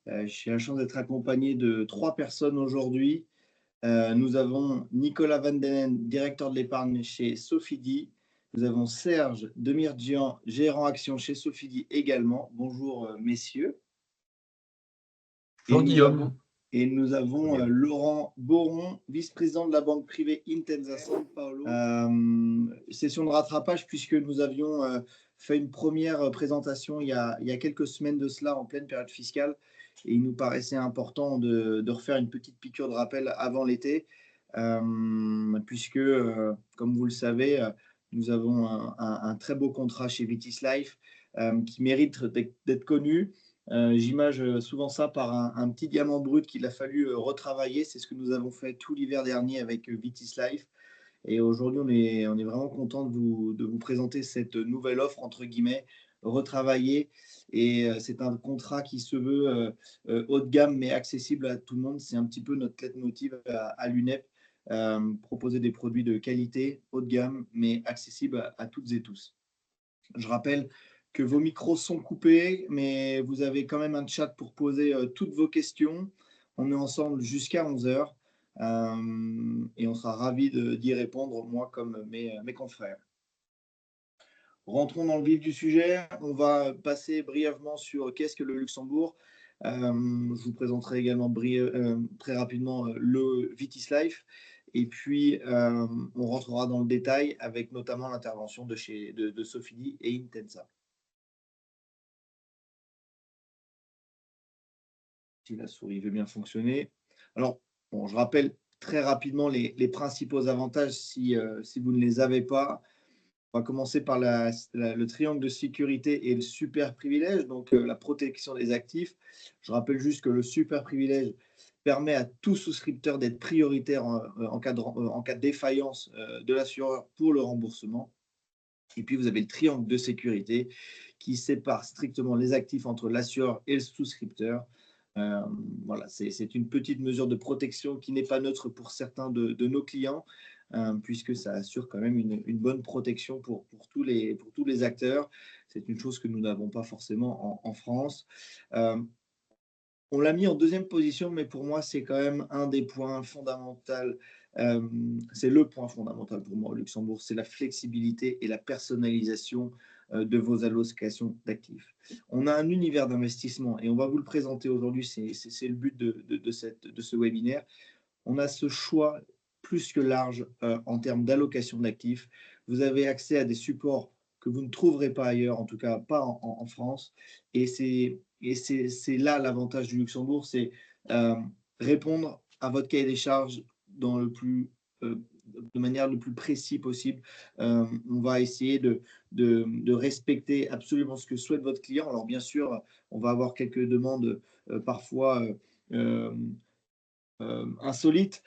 J'ai la chance d'être accompagné de 3 personnes aujourd'hui. Nous avons Nicolas Van Denen, directeur de l'épargne chez Sofidy. Nous avons Serge Demirjian, gérant action chez Sofidy également. Bonjour, messieurs. Et Bonjour nous avons Guillaume. Laurent Boron, vice-président de la banque privée Intensa San Paolo. Session de rattrapage puisque nous avions fait une première présentation il y a quelques semaines de cela en pleine période fiscale et il nous paraissait important de refaire une petite piqûre de rappel avant l'été puisque, comme vous le savez, nous avons un très beau contrat chez Vitis Life qui mérite d'être connu. J'image souvent ça par un petit diamant brut qu'il a fallu retravailler. C'est ce que nous avons fait tout l'hiver dernier avec Vitis Life. Et aujourd'hui, on est vraiment content de vous présenter cette nouvelle offre, entre guillemets, retravaillée. Et c'est un contrat qui se veut haut de gamme, mais accessible à tout le monde. C'est un petit peu notre leitmotiv à l'UNEP, proposer des produits de qualité, haut de gamme, mais accessibles à toutes et tous. Je rappelle que vos micros sont coupés, mais vous avez quand même un chat pour poser toutes vos questions. On est ensemble jusqu'à 11 heures et on sera ravis d'y répondre, moi comme mes confrères. Rentrons dans le vif du sujet. On va passer brièvement sur qu'est-ce que le Luxembourg. Je vous présenterai également très rapidement le Vitis Life. Et puis, on rentrera dans le détail avec notamment l'intervention de Sofidy et Intensa. Si la souris veut bien fonctionner. Alors, bon, je rappelle très rapidement les principaux avantages si vous ne les avez pas. On va commencer par le triangle de sécurité et le super privilège, donc la protection des actifs. Je rappelle juste que le super privilège permet à tout souscripteur d'être prioritaire en cas de défaillance de l'assureur pour le remboursement. Et puis, vous avez le triangle de sécurité qui sépare strictement les actifs entre l'assureur et le souscripteur. Voilà, c'est une petite mesure de protection qui n'est pas neutre pour certains de nos clients, puisque ça assure quand même une bonne protection pour tous les acteurs. C'est une chose que nous n'avons pas forcément en France. On l'a mis en deuxième position, mais pour moi, c'est quand même un des points fondamentaux. C'est le point fondamental pour moi au Luxembourg, c'est la flexibilité et la personnalisation de vos allocations d'actifs. On a un univers d'investissement et on va vous le présenter aujourd'hui, c'est le but de ce webinaire. On a ce choix plus que large en termes d'allocation d'actifs. Vous avez accès à des supports que vous ne trouverez pas ailleurs, en tout cas pas en France. Et c'est là l'avantage du Luxembourg, c'est répondre à votre cahier des charges de manière le plus précis possible. On va essayer de respecter absolument ce que souhaite votre client. Alors bien sûr, on va avoir quelques demandes parfois insolites.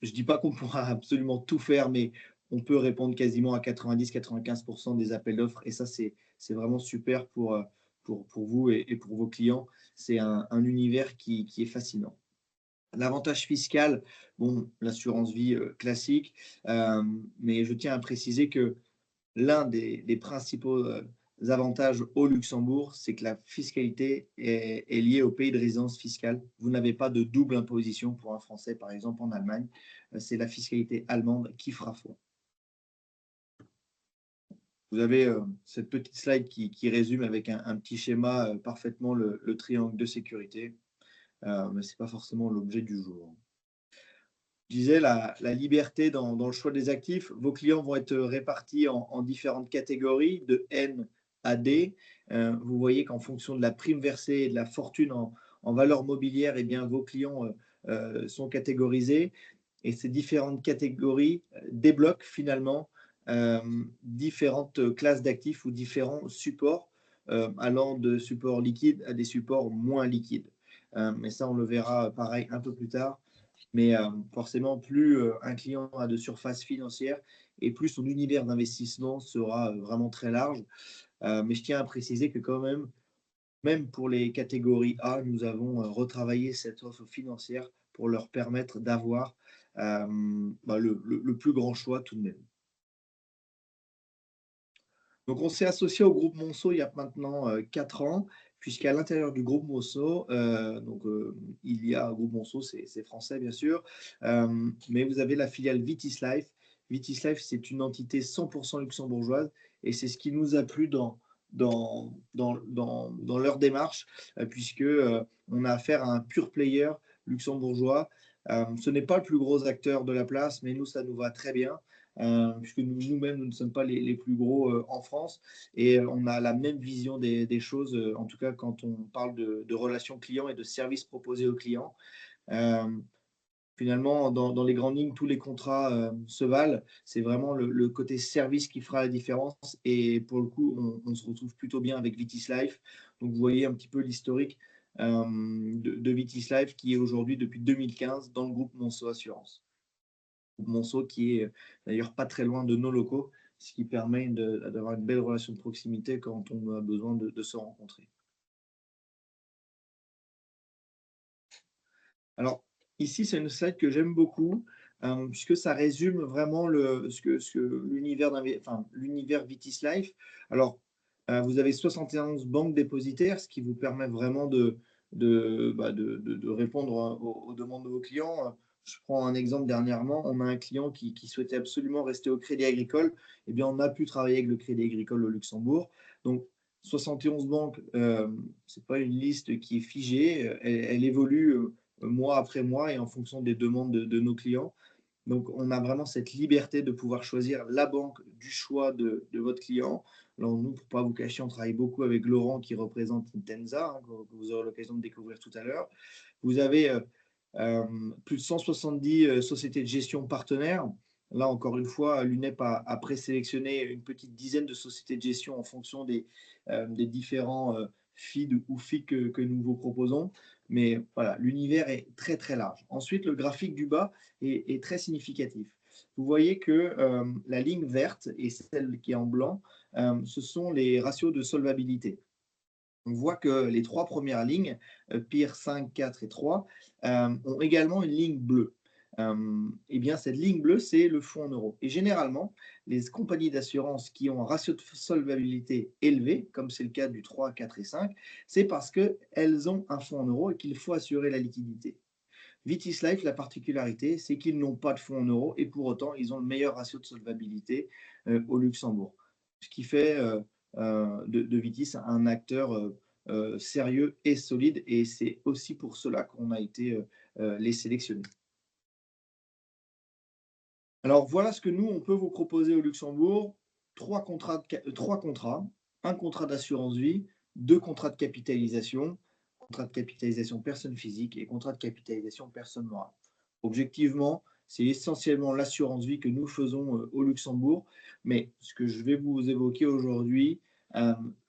Je ne dis pas qu'on pourra absolument tout faire, mais on peut répondre quasiment à 90-95% des appels d'offres. Et ça, c'est vraiment super pour vous et pour vos clients. C'est un univers qui est fascinant. L'avantage fiscal, bon, l'assurance vie classique, mais je tiens à préciser que l'un des principaux avantages au Luxembourg, c'est que la fiscalité est liée au pays de résidence fiscale. Vous n'avez pas de double imposition pour un Français, par exemple, en Allemagne. C'est la fiscalité allemande qui fera foi. Vous avez cette petite slide qui résume avec un petit schéma parfaitement le triangle de sécurité, mais ce n'est pas forcément l'objet du jour. Je disais la liberté dans le choix des actifs. Vos clients vont être répartis en différentes catégories, de N à D. Vous voyez qu'en fonction de la prime versée et de la fortune en valeur mobilière, eh bien, vos clients sont catégorisés. Et ces différentes catégories débloquent finalement différentes classes d'actifs ou différents supports, allant de supports liquides à des supports moins liquides. Mais ça, on le verra pareil un peu plus tard. Mais forcément, plus un client a de surface financière et plus son univers d'investissement sera vraiment très large. Mais je tiens à préciser que quand même pour les catégories A, nous avons retravaillé cette offre financière pour leur permettre d'avoir le plus grand choix tout de même. Donc, on s'est associé au groupe Monceau il y a maintenant 4 ans. puisqu'à l'intérieur du groupe Monceau, il y a un groupe Monceau, c'est français bien sûr, mais vous avez la filiale Vitis Life. Vitis Life, c'est une entité 100% luxembourgeoise et c'est ce qui nous a plu dans leur démarche, puisque on a affaire à un pure player luxembourgeois. Ce n'est pas le plus gros acteur de la place, mais nous, ça nous va très bien, puisque nous-mêmes, nous ne sommes pas les plus gros en France, et on a la même vision des choses, en tout cas quand on parle de relations clients et de services proposés aux clients. Euh, Finalement, dans les grandes lignes, tous les contrats se valent. C'est vraiment le côté service qui fera la différence. Et pour le coup, on se retrouve plutôt bien avec Vitis Life. Donc, vous voyez un petit peu l'historique de Vitis Life qui est aujourd'hui, depuis 2015, dans le groupe Monceau Assurance. Le groupe Monceau qui est d'ailleurs pas très loin de nos locaux, ce qui permet d'avoir une belle relation de proximité quand on a besoin de se rencontrer. Alors, ici, c'est une slide que j'aime beaucoup, puisque ça résume vraiment l'univers Vitis Life. Alors, vous avez 71 banques dépositaires, ce qui vous permet vraiment de répondre aux demandes de vos clients. Je prends un exemple dernièrement, on a un client qui souhaitait absolument rester au Crédit Agricole. Eh bien, on a pu travailler avec le Crédit Agricole au Luxembourg. Donc, 71 banques, ce n'est pas une liste qui est figée, elle évolue mois après mois et en fonction des demandes de nos clients. Donc, on a vraiment cette liberté de pouvoir choisir la banque du choix de votre client. Alors, nous, pour ne pas vous cacher, on travaille beaucoup avec Laurent qui représente Intensa, que vous aurez l'occasion de découvrir tout à l'heure. Vous avez plus de 170 sociétés de gestion partenaires. Là, encore une fois, l'UNEP a présélectionné une petite dizaine de sociétés de gestion en fonction des différents feeds ou FIC que nous vous proposons. Mais voilà, l'univers est très, très large. Ensuite, le graphique du bas est très significatif. Vous voyez que la ligne verte et celle qui est en blanc, ce sont les ratios de solvabilité. On voit que les trois premières lignes, PIR 5, 4 et 3, ont également une ligne bleue. Eh bien, cette ligne bleue, c'est le fonds en euros. Et généralement, les compagnies d'assurance qui ont un ratio de solvabilité élevé, comme c'est le cas du 3, 4 et 5, c'est parce qu'elles ont un fonds en euros et qu'il faut assurer la liquidité. Vitis Life, la particularité, c'est qu'ils n'ont pas de fonds en euros et pour autant, ils ont le meilleur ratio de solvabilité au Luxembourg. Ce qui fait de Vitis un acteur sérieux et solide et c'est aussi pour cela qu'on a été les sélectionnés. Alors voilà ce que nous, on peut vous proposer au Luxembourg. Trois contrats, un contrat d'assurance vie, 2 contrats de capitalisation, contrat de capitalisation personne physique et contrat de capitalisation personne morale. Objectivement, c'est essentiellement l'assurance vie que nous faisons au Luxembourg, mais ce que je vais vous évoquer aujourd'hui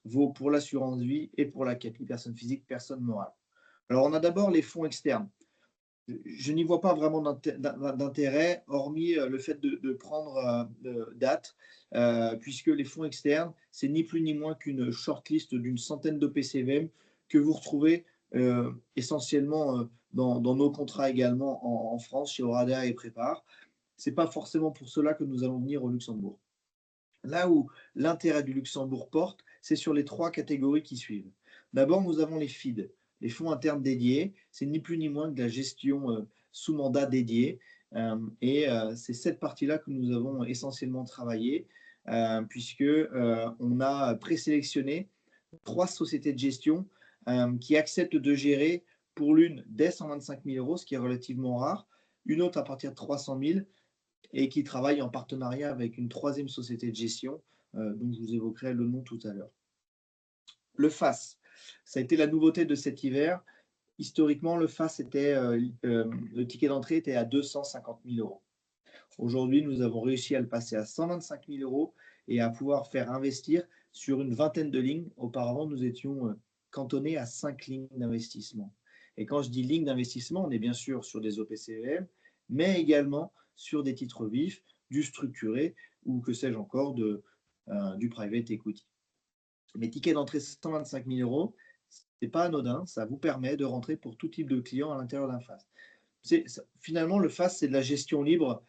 vaut pour l'assurance vie et pour la capi personne physique, personne morale. Alors on a d'abord les fonds externes. Je n'y vois pas vraiment d'intérêt, hormis le fait de prendre date, puisque les fonds externes, c'est ni plus ni moins qu'une shortlist d'une centaine d'OPCVM que vous retrouvez essentiellement dans nos contrats également en France, chez Orada et Prépare. Ce n'est pas forcément pour cela que nous allons venir au Luxembourg. Là où l'intérêt du Luxembourg porte, c'est sur les 3 catégories qui suivent. D'abord, nous avons les FID, les fonds internes dédiés. C'est ni plus ni moins que de la gestion sous mandat dédié. C'est cette partie-là que nous avons essentiellement travaillé, puisqu'on a présélectionné 3 sociétés de gestion qui acceptent de gérer pour l'une dès 125 000 euros, ce qui est relativement rare, une autre à partir de 300 000 et qui travaille en partenariat avec une 3e société de gestion, dont je vous évoquerai le nom tout à l'heure. Le FAS, ça a été la nouveauté de cet hiver. Historiquement, le FAS le ticket d'entrée était à 250 000 euros. Aujourd'hui, nous avons réussi à le passer à 125 000 euros et à pouvoir faire investir sur une vingtaine de lignes. Auparavant, nous étions cantonnés à 5 lignes d'investissement. Et quand je dis lignes d'investissement, on est bien sûr sur des OPCVM, mais également sur des titres vifs, du structuré ou que sais-je encore, du private equity. Mais ticket d'entrée 125 000 euros, ce n'est pas anodin, ça vous permet de rentrer pour tout type de client à l'intérieur d'un FAS. Finalement, le FAS, c'est de la gestion libre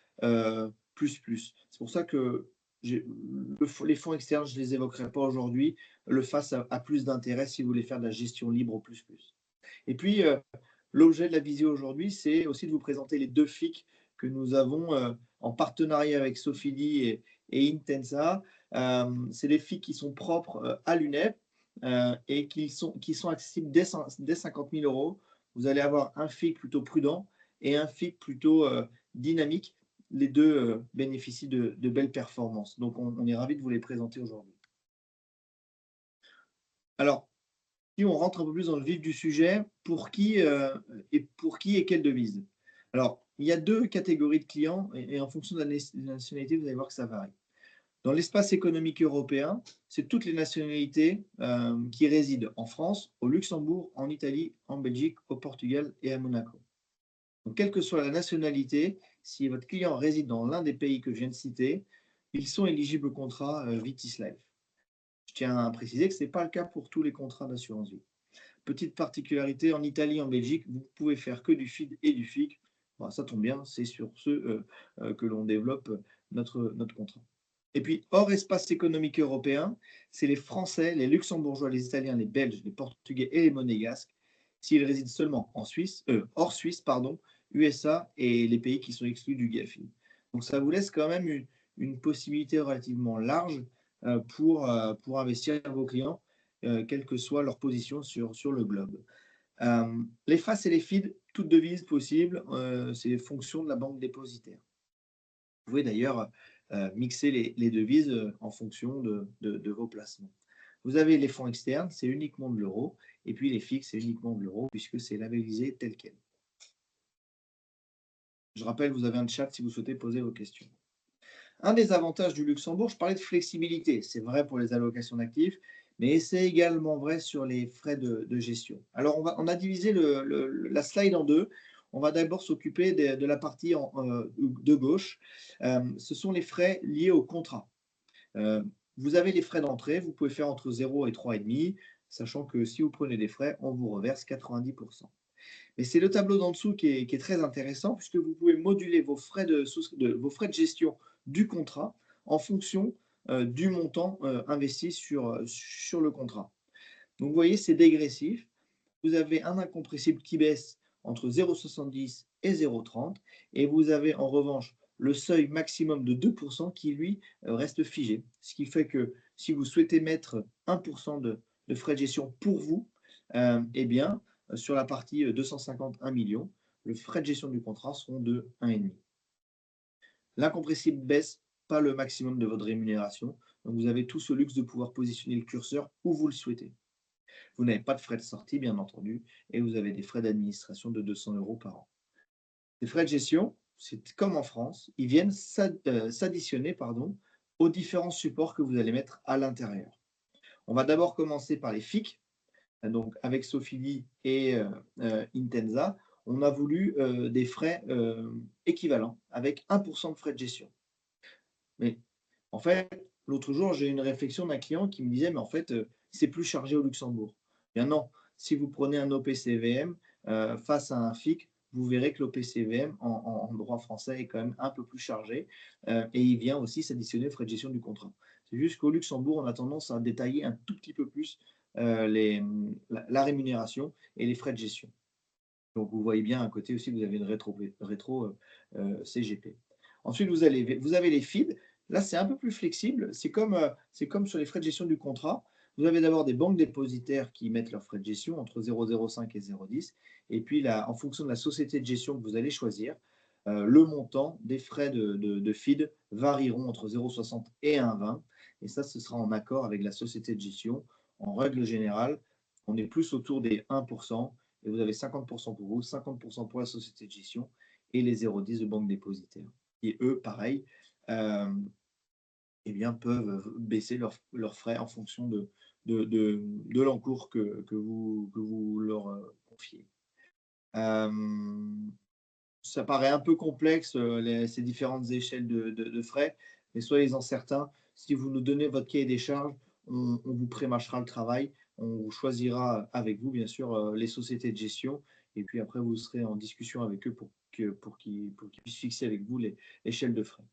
plus. C'est pour ça que les fonds externes, je ne les évoquerai pas aujourd'hui. Le FAS a plus d'intérêt si vous voulez faire de la gestion libre au plus plus. Et puis, l'objet de la visio aujourd'hui, c'est aussi de vous présenter les 2 FIC que nous avons en partenariat avec Sofidy et Intensa. C'est des FIC qui sont propres à l'UNEP et qui sont accessibles dès 50 000 euros. Vous allez avoir un FIC plutôt prudent et un FIC plutôt dynamique. Les deux bénéficient de belles performances. Donc, on est ravis de vous les présenter aujourd'hui. Alors, si on rentre un peu plus dans le vif du sujet, pour qui et quelle devise? Alors, il y a 2 catégories de clients et en fonction de la nationalité, vous allez voir que ça varie. Dans l'espace économique européen, c'est toutes les nationalités qui résident en France, au Luxembourg, en Italie, en Belgique, au Portugal et à Monaco. Donc, quelle que soit la nationalité, si votre client réside dans l'un des pays que je viens de citer, ils sont éligibles au contrat Vitis Life. Je tiens à préciser que ce n'est pas le cas pour tous les contrats d'assurance vie. Petite particularité, en Italie, en Belgique, vous pouvez faire que du FID et du FIC. Bon, ça tombe bien, c'est sur ce que l'on développe notre contrat. Et puis, hors espace économique européen, c'est les Français, les Luxembourgeois, les Italiens, les Belges, les Portugais et les Monégasques, s'ils résident seulement hors Suisse, USA et les pays qui sont exclus du GAFI. Donc, ça vous laisse quand même une possibilité relativement large pour investir vos clients, quelle que soit leur position sur le globe. Les FAS et les FID, toutes devises possibles, c'est fonction de la banque dépositaire. Vous pouvez d'ailleurs mixer les devises en fonction de vos placements. Vous avez les fonds externes, c'est uniquement de l'euro, et puis les fixes, c'est uniquement de l'euro, puisque c'est labellisé tel quel. Je rappelle, vous avez un chat si vous souhaitez poser vos questions. Un des avantages du Luxembourg, je parlais de flexibilité, c'est vrai pour les allocations d'actifs, mais c'est également vrai sur les frais de gestion. Alors, on a divisé la slide en 2. On va d'abord s'occuper de la partie de gauche. Ce sont les frais liés au contrat. Vous avez les frais d'entrée, vous pouvez faire entre 0 et 3,5, sachant que si vous prenez des frais, on vous reverse 90%. Mais c'est le tableau d'en dessous qui est très intéressant, puisque vous pouvez moduler vos frais de gestion du contrat en fonction du montant investi sur le contrat. Donc, vous voyez, c'est dégressif. Vous avez un incompressible qui baisse entre 0,70 et 0,30. Et vous avez en revanche le seuil maximum de 2% qui, lui, reste figé. Ce qui fait que si vous souhaitez mettre 1% de frais de gestion pour vous, eh bien, sur la partie 251 millions, le frais de gestion du contrat seront de 1,5. L'incompressible baisse pas le maximum de votre rémunération. Donc, vous avez tout ce luxe de pouvoir positionner le curseur où vous le souhaitez. Vous n'avez pas de frais de sortie, bien entendu, et vous avez des frais d'administration de 200 € par an. Les frais de gestion, c'est comme en France, ils viennent s'additionner aux différents supports que vous allez mettre à l'intérieur. On va d'abord commencer par les FIC. Donc, avec Sofidy et Intensa, on a voulu des frais équivalents avec 1% de frais de gestion. Mais en fait, l'autre jour, j'ai eu une réflexion d'un client qui me disait, mais en fait, c'est plus chargé au Luxembourg. Bien non, si vous prenez un OPCVM face à un FIC, vous verrez que l'OPCVM en droit français est quand même un peu plus chargé et il vient aussi s'additionner aux frais de gestion du contrat. C'est juste qu'au Luxembourg, on a tendance à détailler un tout petit peu plus la rémunération et les frais de gestion. Donc, vous voyez bien à côté aussi, vous avez une rétro CGP. Ensuite, vous avez les FID. Là, c'est un peu plus flexible. C'est comme sur les frais de gestion du contrat. Vous avez d'abord des banques dépositaires qui mettent leurs frais de gestion entre 0,05 et 0,10. Et puis, là, en fonction de la société de gestion que vous allez choisir, le montant des frais de FID varieront entre 0,60 et 1,20. Et ça, ce sera en accord avec la société de gestion. En règle générale, on est plus autour des 1%. Et vous avez 50% pour vous, 50% pour la société de gestion et les 0,10 de banque dépositaire. Et eux, pareil, eh bien, peuvent baisser leurs frais en fonction de l'encours que vous leur confiez. Ça paraît un peu complexe, ces différentes échelles de frais, mais soyez-en certains, si vous nous donnez votre cahier des charges, on vous prémâchera le travail, on choisira avec vous, bien sûr, les sociétés de gestion, et puis après, vous serez en discussion avec eux pour qu'ils puissent fixer avec vous l'échelle de frais.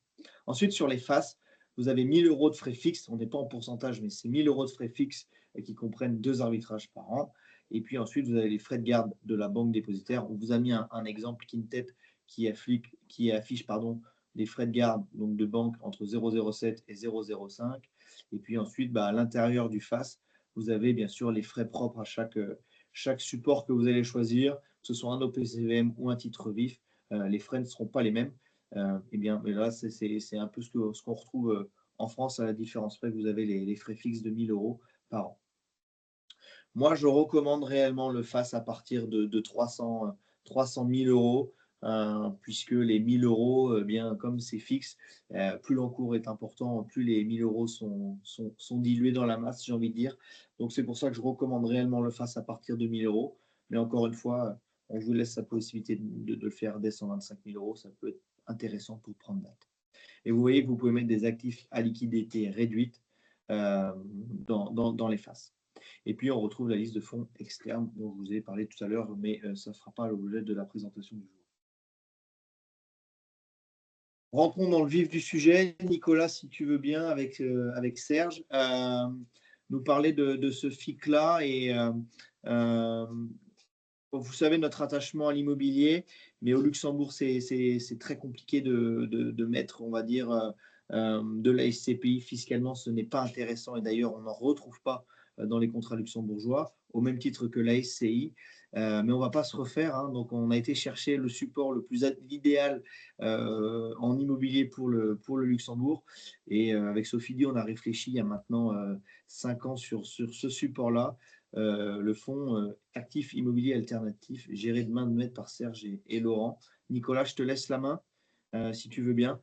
Ensuite, sur les FAS, vous avez 1 000 € de frais fixes. On n'est pas en pourcentage, mais c'est 1 000 € de frais fixes qui comprennent 2 arbitrages par an. Et puis ensuite, vous avez les frais de garde de la banque dépositaire. On vous a mis un exemple Quintet qui affiche les frais de garde donc de banque entre 0,07 et 0,05. Et puis ensuite, à l'intérieur du FAS, vous avez bien sûr les frais propres à chaque support que vous allez choisir, que ce soit un OPCVM ou un titre vif. Les frais ne seront pas les mêmes. Mais là, c'est un peu ce qu'on retrouve en France, à la différence près que vous avez les frais fixes de 1 000 € par an. Moi, je recommande réellement le FAS à partir de 300 000 €, puisque les 1 000 €, bien comme c'est fixe, plus l'encours est important, plus les 1 000 € sont dilués dans la masse, j'ai envie de dire. Donc, c'est pour ça que je recommande réellement le FAS à partir de 1 000 €. Mais encore une fois, on vous laisse la possibilité de le faire dès 125 000 €. Ça peut être intéressant pour prendre date. Et vous voyez que vous pouvez mettre des actifs à liquidité réduite dans les FAS. Et puis, on retrouve la liste de fonds externes dont je vous ai parlé tout à l'heure, mais ça ne fera pas l'objet de la présentation du jour. Rentrons dans le vif du sujet. Nicolas, si tu veux bien, avec Serge, nous parler de ce FIC-là. Et vous savez, notre attachement à l'immobilier, mais au Luxembourg, c'est très compliqué de mettre, on va dire, de la SCPI fiscalement. Ce n'est pas intéressant, et d'ailleurs, on n'en retrouve pas dans les contrats luxembourgeois, au même titre que la SCI. Mais on ne va pas se refaire, hein. Donc, on a été chercher le support l'idéal en immobilier pour le Luxembourg. Et avec Sofidy, on a réfléchi il y a maintenant 5 ans sur ce support-là. Le fonds actif immobilier alternatif, géré de main de maître par Serge et Laurent. Nicolas, je te laisse la main, si tu veux bien.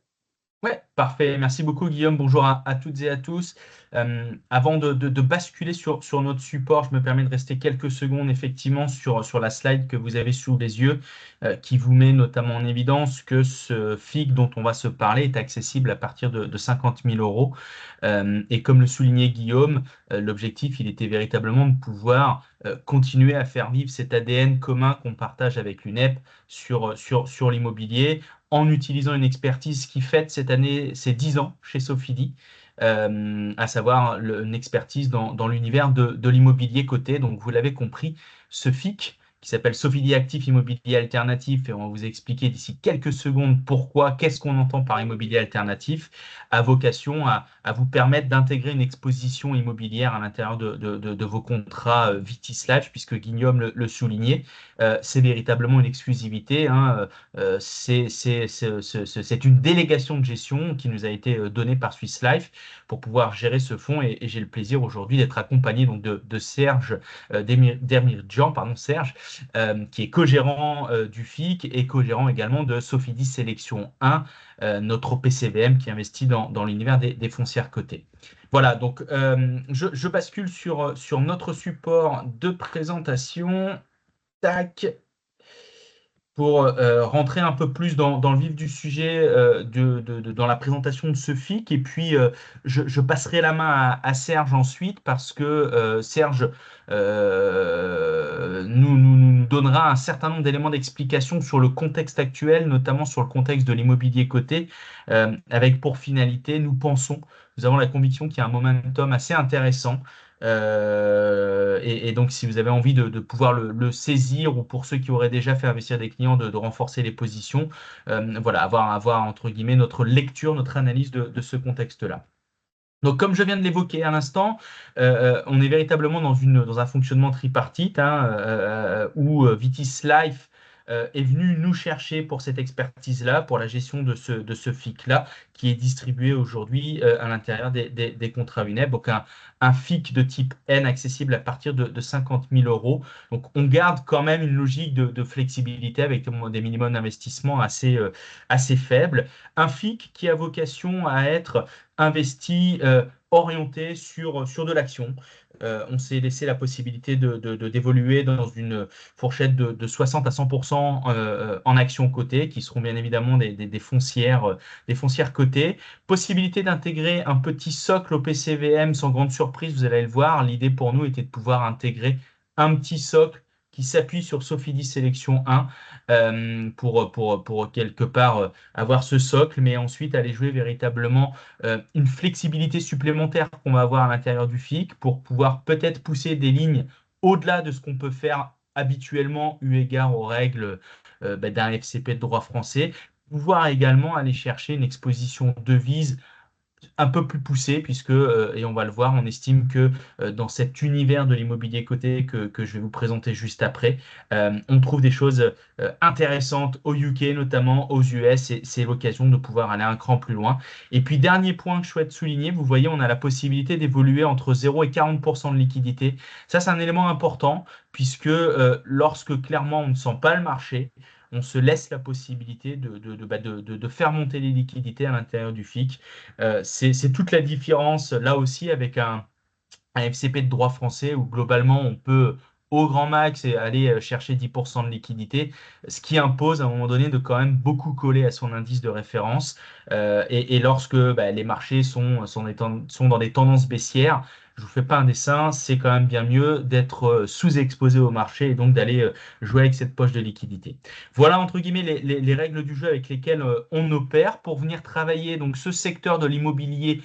Ouais, parfait. Merci beaucoup, Guillaume. Bonjour à toutes et à tous. Avant de basculer sur notre support, je me permets de rester quelques secondes effectivement sur la slide que vous avez sous les yeux, qui vous met notamment en évidence que ce FIC dont on va se parler est accessible à partir de 50 000 €. Et comme le soulignait Guillaume, l'objectif, il était véritablement de pouvoir continuer à faire vivre cet ADN commun qu'on partage avec l'UNEP sur l'immobilier, en utilisant une expertise qui fête cette année ses 10 ans chez Sofidy, à savoir une expertise dans l'univers de l'immobilier coté. Donc, vous l'avez compris, ce FIC, qui s'appelle Sofidy Actif Immobilier Alternatif, et on va vous expliquer d'ici quelques secondes pourquoi, qu'est-ce qu'on entend par immobilier alternatif, a vocation à vous permettre d'intégrer une exposition immobilière à l'intérieur de vos contrats Vitis Life, puisque Guillaume le soulignait, c'est véritablement une exclusivité, hein. C'est une délégation de gestion qui nous a été donnée par Swiss Life pour pouvoir gérer ce fonds, et j'ai le plaisir aujourd'hui d'être accompagné donc de Serge Dermirjian, Serge, qui est co-gérant du FIC et co-gérant également de Sofidy Sélection 1, notre PCVM qui investit dans l'univers des foncières cotées. Voilà, donc je bascule sur notre support de présentation. Tac. Pour rentrer un peu plus dans le vif du sujet, dans la présentation de ce FIC. Et puis, je passerai la main à Serge ensuite, parce que Serge nous donnera un certain nombre d'éléments d'explication sur le contexte actuel, notamment sur le contexte de l'immobilier coté, avec pour finalité, nous avons la conviction qu'il y a un momentum assez intéressant. Et donc, si vous avez envie de pouvoir le saisir, ou pour ceux qui auraient déjà fait investir des clients, de renforcer les positions, voilà, avoir entre guillemets notre lecture, notre analyse de ce contexte-là. Donc, comme je viens de l'évoquer à l'instant, on est véritablement dans un fonctionnement tripartite, hein, où Vitis Life est venu nous chercher pour cette expertise-là, pour la gestion de ce FIC-là, qui est distribué aujourd'hui à l'intérieur des contrats UNEP. Donc, un FIC de type N accessible à partir de 50 000 €. Donc, on garde quand même une logique de flexibilité avec des minimums d'investissement assez faibles. Un FIC qui a vocation à être investi, orienté sur de l'action. On s'est laissé la possibilité d'évoluer dans une fourchette de 60 à 100% en actions cotées, qui seront bien évidemment des foncières cotées. Possibilité d'intégrer un petit socle au PCVM sans grande surprise, vous allez le voir. L'idée pour nous était de pouvoir intégrer un petit socle qui s'appuie sur Sofidy Sélection 1 pour quelque part avoir ce socle, mais ensuite aller jouer véritablement une flexibilité supplémentaire qu'on va avoir à l'intérieur du FIC pour pouvoir peut-être pousser des lignes au-delà de ce qu'on peut faire habituellement eu égard aux règles d'un FCP de droit français, pouvoir également aller chercher une exposition devise un peu plus poussée, puisque, et on va le voir, on estime que dans cet univers de l'immobilier coté que je vais vous présenter juste après, on trouve des choses intéressantes au UK, notamment aux US, et c'est l'occasion de pouvoir aller un cran plus loin. Et puis, dernier point que je souhaite souligner, vous voyez, on a la possibilité d'évoluer entre 0 et 40% de liquidité. Ça, c'est un élément important, puisque lorsque clairement on ne sent pas le marché, on se laisse la possibilité de faire monter les liquidités à l'intérieur du FIC. C'est toute la différence là aussi avec un FCP de droit français où globalement on peut au grand max aller chercher 10% de liquidité, ce qui impose à un moment donné de quand même beaucoup coller à son indice de référence. Et lorsque les marchés sont dans des tendances baissières, je vous fais pas un dessin, c'est quand même bien mieux d'être sous-exposé au marché et donc d'aller jouer avec cette poche de liquidité. Voilà entre guillemets les règles du jeu avec lesquelles on opère pour venir travailler donc ce secteur de l'immobilier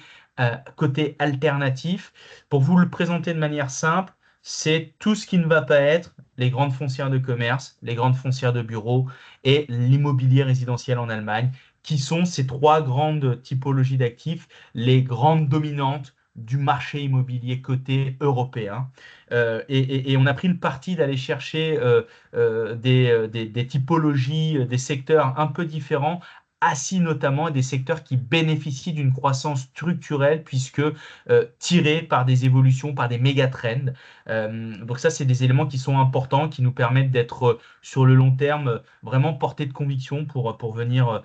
côté alternatif. Pour vous le présenter de manière simple, c'est tout ce qui ne va pas être les grandes foncières de commerce, les grandes foncières de bureaux et l'immobilier résidentiel en Allemagne, qui sont ces trois grandes typologies d'actifs, les grandes dominantes du marché immobilier coté européen. Et on a pris le parti d'aller chercher des typologies, des secteurs un peu différents, assis notamment à des secteurs qui bénéficient d'une croissance structurelle puisque tirés par des évolutions, par des méga-trends. Donc ça, c'est des éléments qui sont importants, qui nous permettent d'être sur le long terme vraiment portés de conviction pour venir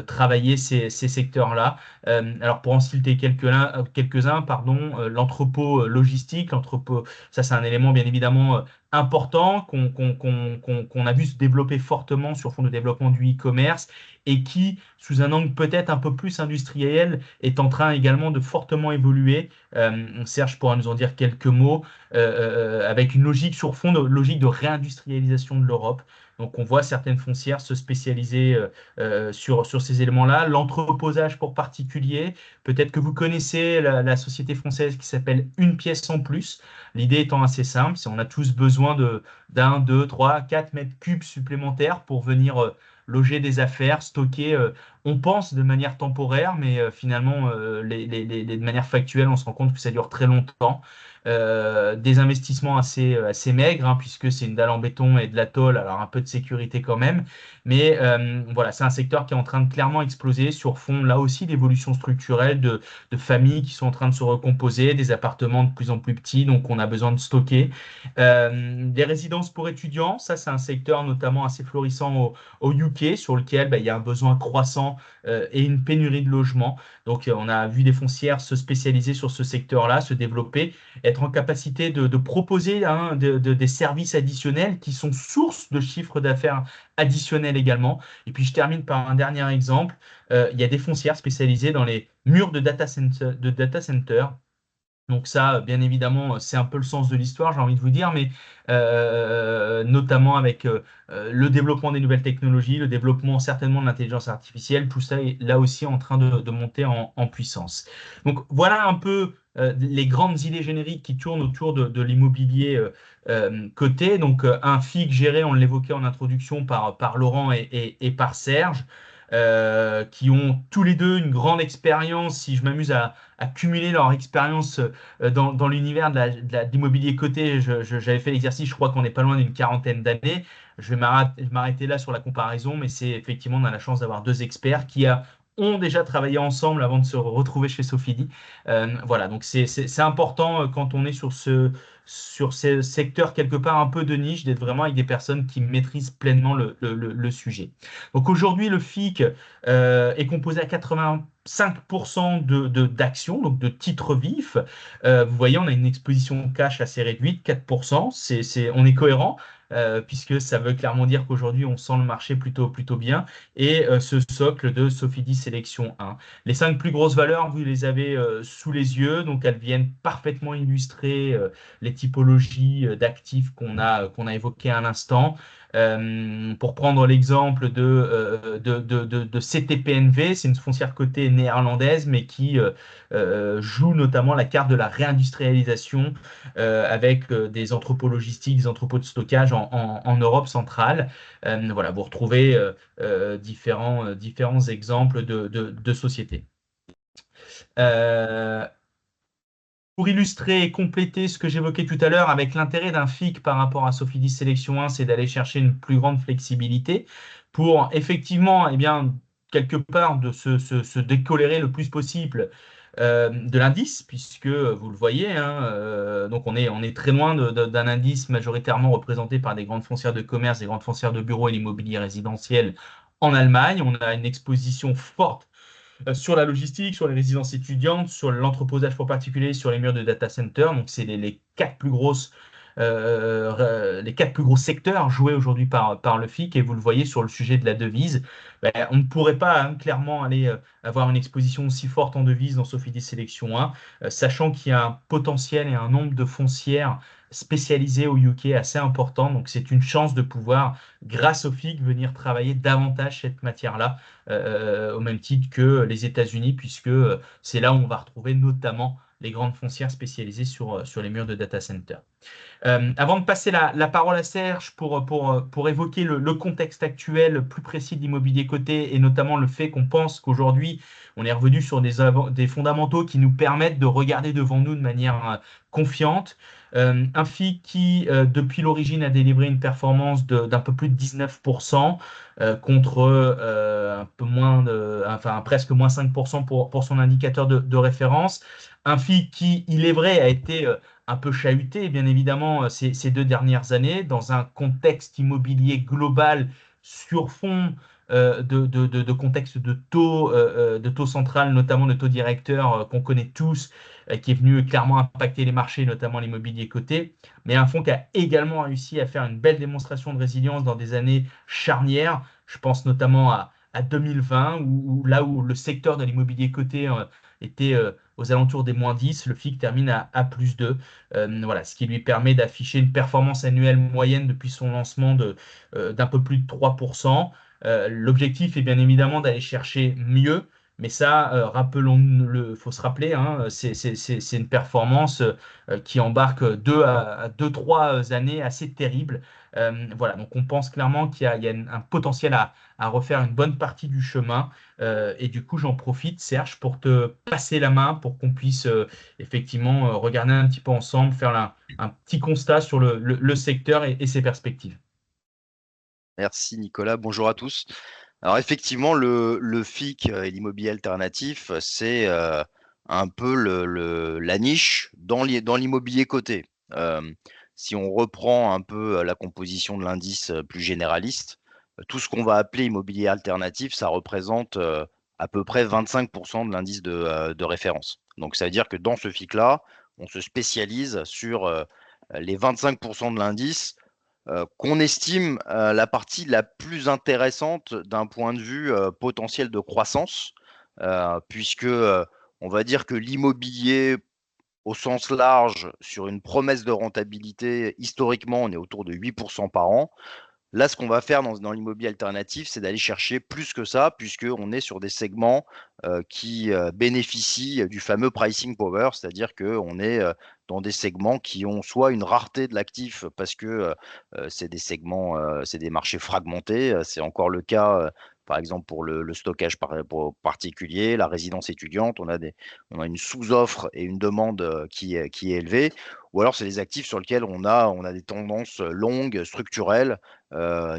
travailler ces secteurs-là. Alors pour en citer quelques-uns, pardon, l'entrepôt logistique, l'entrepôt, ça c'est un élément bien évidemment important qu'on a vu se développer fortement sur fond de développement du e-commerce et qui, sous un angle peut-être un peu plus industriel, est en train également de fortement évoluer. Serge pourra nous en dire quelques mots, avec une logique sur fond, logique de réindustrialisation de l'Europe. Donc on voit certaines foncières se spécialiser sur ces éléments-là. L'entreposage pour particuliers, peut-être que vous connaissez la société française qui s'appelle Une pièce en plus. L'idée étant assez simple, c'est on a tous besoin d'un, deux, trois, 4 mètres cubes supplémentaires pour venir loger des affaires, stocker. On pense de manière temporaire, mais finalement, de manière factuelle, on se rend compte que ça dure très longtemps. Des investissements assez maigres, hein, puisque c'est une dalle en béton et de la tôle, alors un peu de sécurité quand même. Mais voilà, c'est un secteur qui est en train de clairement exploser sur fond, là aussi, d'évolution structurelle de familles qui sont en train de se recomposer, des appartements de plus en plus petits, donc on a besoin de stocker. Des résidences pour étudiants, ça c'est un secteur notamment assez florissant au UK, sur lequel il y a un besoin croissant et une pénurie de logements. Donc on a vu des foncières se spécialiser sur ce secteur-là, se développer, être en capacité de proposer des services additionnels qui sont source de chiffre d'affaires additionnels également. Et puis je termine par un dernier exemple. Il y a des foncières spécialisées dans les murs de data center. Donc ça, bien évidemment, c'est un peu le sens de l'histoire, j'ai envie de vous dire, mais notamment avec le développement des nouvelles technologies, le développement certainement de l'intelligence artificielle, tout ça est là aussi en train de monter en puissance. Donc voilà un peu les grandes idées génériques qui tournent autour de l'immobilier coté. Donc un FIC géré, on l'évoquait en introduction par Laurent et par Serge. Qui ont tous les deux une grande expérience, si je m'amuse à cumuler leur expérience dans l'univers de l'immobilier coté. J'avais fait l'exercice, je crois qu'on n'est pas loin d'une quarantaine d'années. Je vais m'arrêter là sur la comparaison, mais c'est effectivement, on a la chance d'avoir deux experts qui ont déjà travaillé ensemble avant de se retrouver chez Sofidy. Voilà, donc c'est important quand on est sur ces secteurs quelque part un peu de niche, d'être vraiment avec des personnes qui maîtrisent pleinement le sujet. Donc aujourd'hui, le FIC est composé à 85% d'actions, donc de titres vifs. Vous voyez, on a une exposition cash assez réduite, 4%. On est cohérent. puisque ça veut clairement dire qu'aujourd'hui, on sent le marché plutôt bien, et ce socle de Sofidy Sélection 1. Les 5 plus grosses valeurs, vous les avez sous les yeux, donc elles viennent parfaitement illustrer les typologies d'actifs qu'on a évoquées à l'instant. Pour prendre l'exemple de CTPNV, c'est une foncière cotée néerlandaise, mais qui joue notamment la carte de la réindustrialisation avec des entrepôts logistiques, des entrepôts de stockage en Europe centrale. Voilà, vous retrouvez différents exemples de sociétés. Euh, pour illustrer et compléter ce que j'évoquais tout à l'heure, avec l'intérêt d'un FIC par rapport à Sofidy Sélection 1, c'est d'aller chercher une plus grande flexibilité pour effectivement, eh bien, quelque part, de se décolérer le plus possible de l'indice, puisque vous le voyez, hein, donc on est très loin d'un indice majoritairement représenté par des grandes foncières de commerce, des grandes foncières de bureaux et l'immobilier résidentiel en Allemagne. On a une exposition forte sur la logistique, sur les résidences étudiantes, sur l'entreposage pour particuliers, sur les murs de data center. Donc, c'est les les quatre plus gros secteurs joués aujourd'hui par le FIC. Et vous le voyez sur le sujet de la devise. Ben, on ne pourrait pas clairement aller avoir une exposition aussi forte en devise dans Sofidy Sélection 1, sachant qu'il y a un potentiel et un nombre de foncières spécialisées au UK assez important. Donc, c'est une chance de pouvoir, grâce au FIC, venir travailler davantage cette matière-là au même titre que les États-Unis, puisque c'est là où on va retrouver notamment les grandes foncières spécialisées sur les murs de data center. Avant de passer la parole à Serge pour évoquer le contexte actuel plus précis de l'immobilier coté et notamment le fait qu'on pense qu'aujourd'hui, on est revenu sur des fondamentaux qui nous permettent de regarder devant nous de manière confiante. Un FIC qui, depuis l'origine, a délivré une performance d'un peu plus de 19% contre un peu moins enfin presque moins 5% pour son indicateur de référence. Un FIC qui, il est vrai, a été un peu chahuté, bien évidemment, ces 2 dernières années, dans un contexte immobilier global sur fond de contexte de taux central, notamment de taux directeur qu'on connaît tous, qui est venu clairement impacter les marchés, notamment l'immobilier coté, mais un fonds qui a également réussi à faire une belle démonstration de résilience dans des années charnières. Je pense notamment à 2020, là où le secteur de l'immobilier coté était aux alentours des -10, le FIC termine à +2. Voilà, ce qui lui permet d'afficher une performance annuelle moyenne depuis son lancement d'un peu plus de 3%. L'objectif est bien évidemment d'aller chercher mieux, mais ça, rappelons-le, faut se rappeler, hein, c'est une performance qui embarque 2 à 3 années assez terribles. Voilà, donc on pense clairement qu'il y a un potentiel à refaire une bonne partie du chemin. Et du coup, j'en profite, Serge, pour te passer la main pour qu'on puisse effectivement regarder un petit peu ensemble, faire un petit constat sur le secteur et ses perspectives. Merci Nicolas, bonjour à tous. Alors effectivement, le FIC et l'immobilier alternatif, c'est un peu la niche dans l'immobilier coté. Si on reprend un peu la composition de l'indice plus généraliste, tout ce qu'on va appeler immobilier alternatif, ça représente à peu près 25% de l'indice de référence. Donc ça veut dire que dans ce FIC-là, on se spécialise sur les 25% de l'indice qu'on estime la partie la plus intéressante d'un point de vue potentiel de croissance, puisque on va dire que l'immobilier au sens large, sur une promesse de rentabilité, historiquement, on est autour de 8% par an. Là, ce qu'on va faire dans l'immobilier alternatif, c'est d'aller chercher plus que ça, puisqu'on est sur des segments qui bénéficient du fameux pricing power, c'est-à-dire qu'on est dans des segments qui ont soit une rareté de l'actif, parce que c'est des segments, c'est des marchés fragmentés. C'est encore le cas, par exemple, pour le stockage particulier, la résidence étudiante, on a une sous-offre et une demande qui est élevée. Ou alors, c'est des actifs sur lesquels on a des tendances longues, structurelles.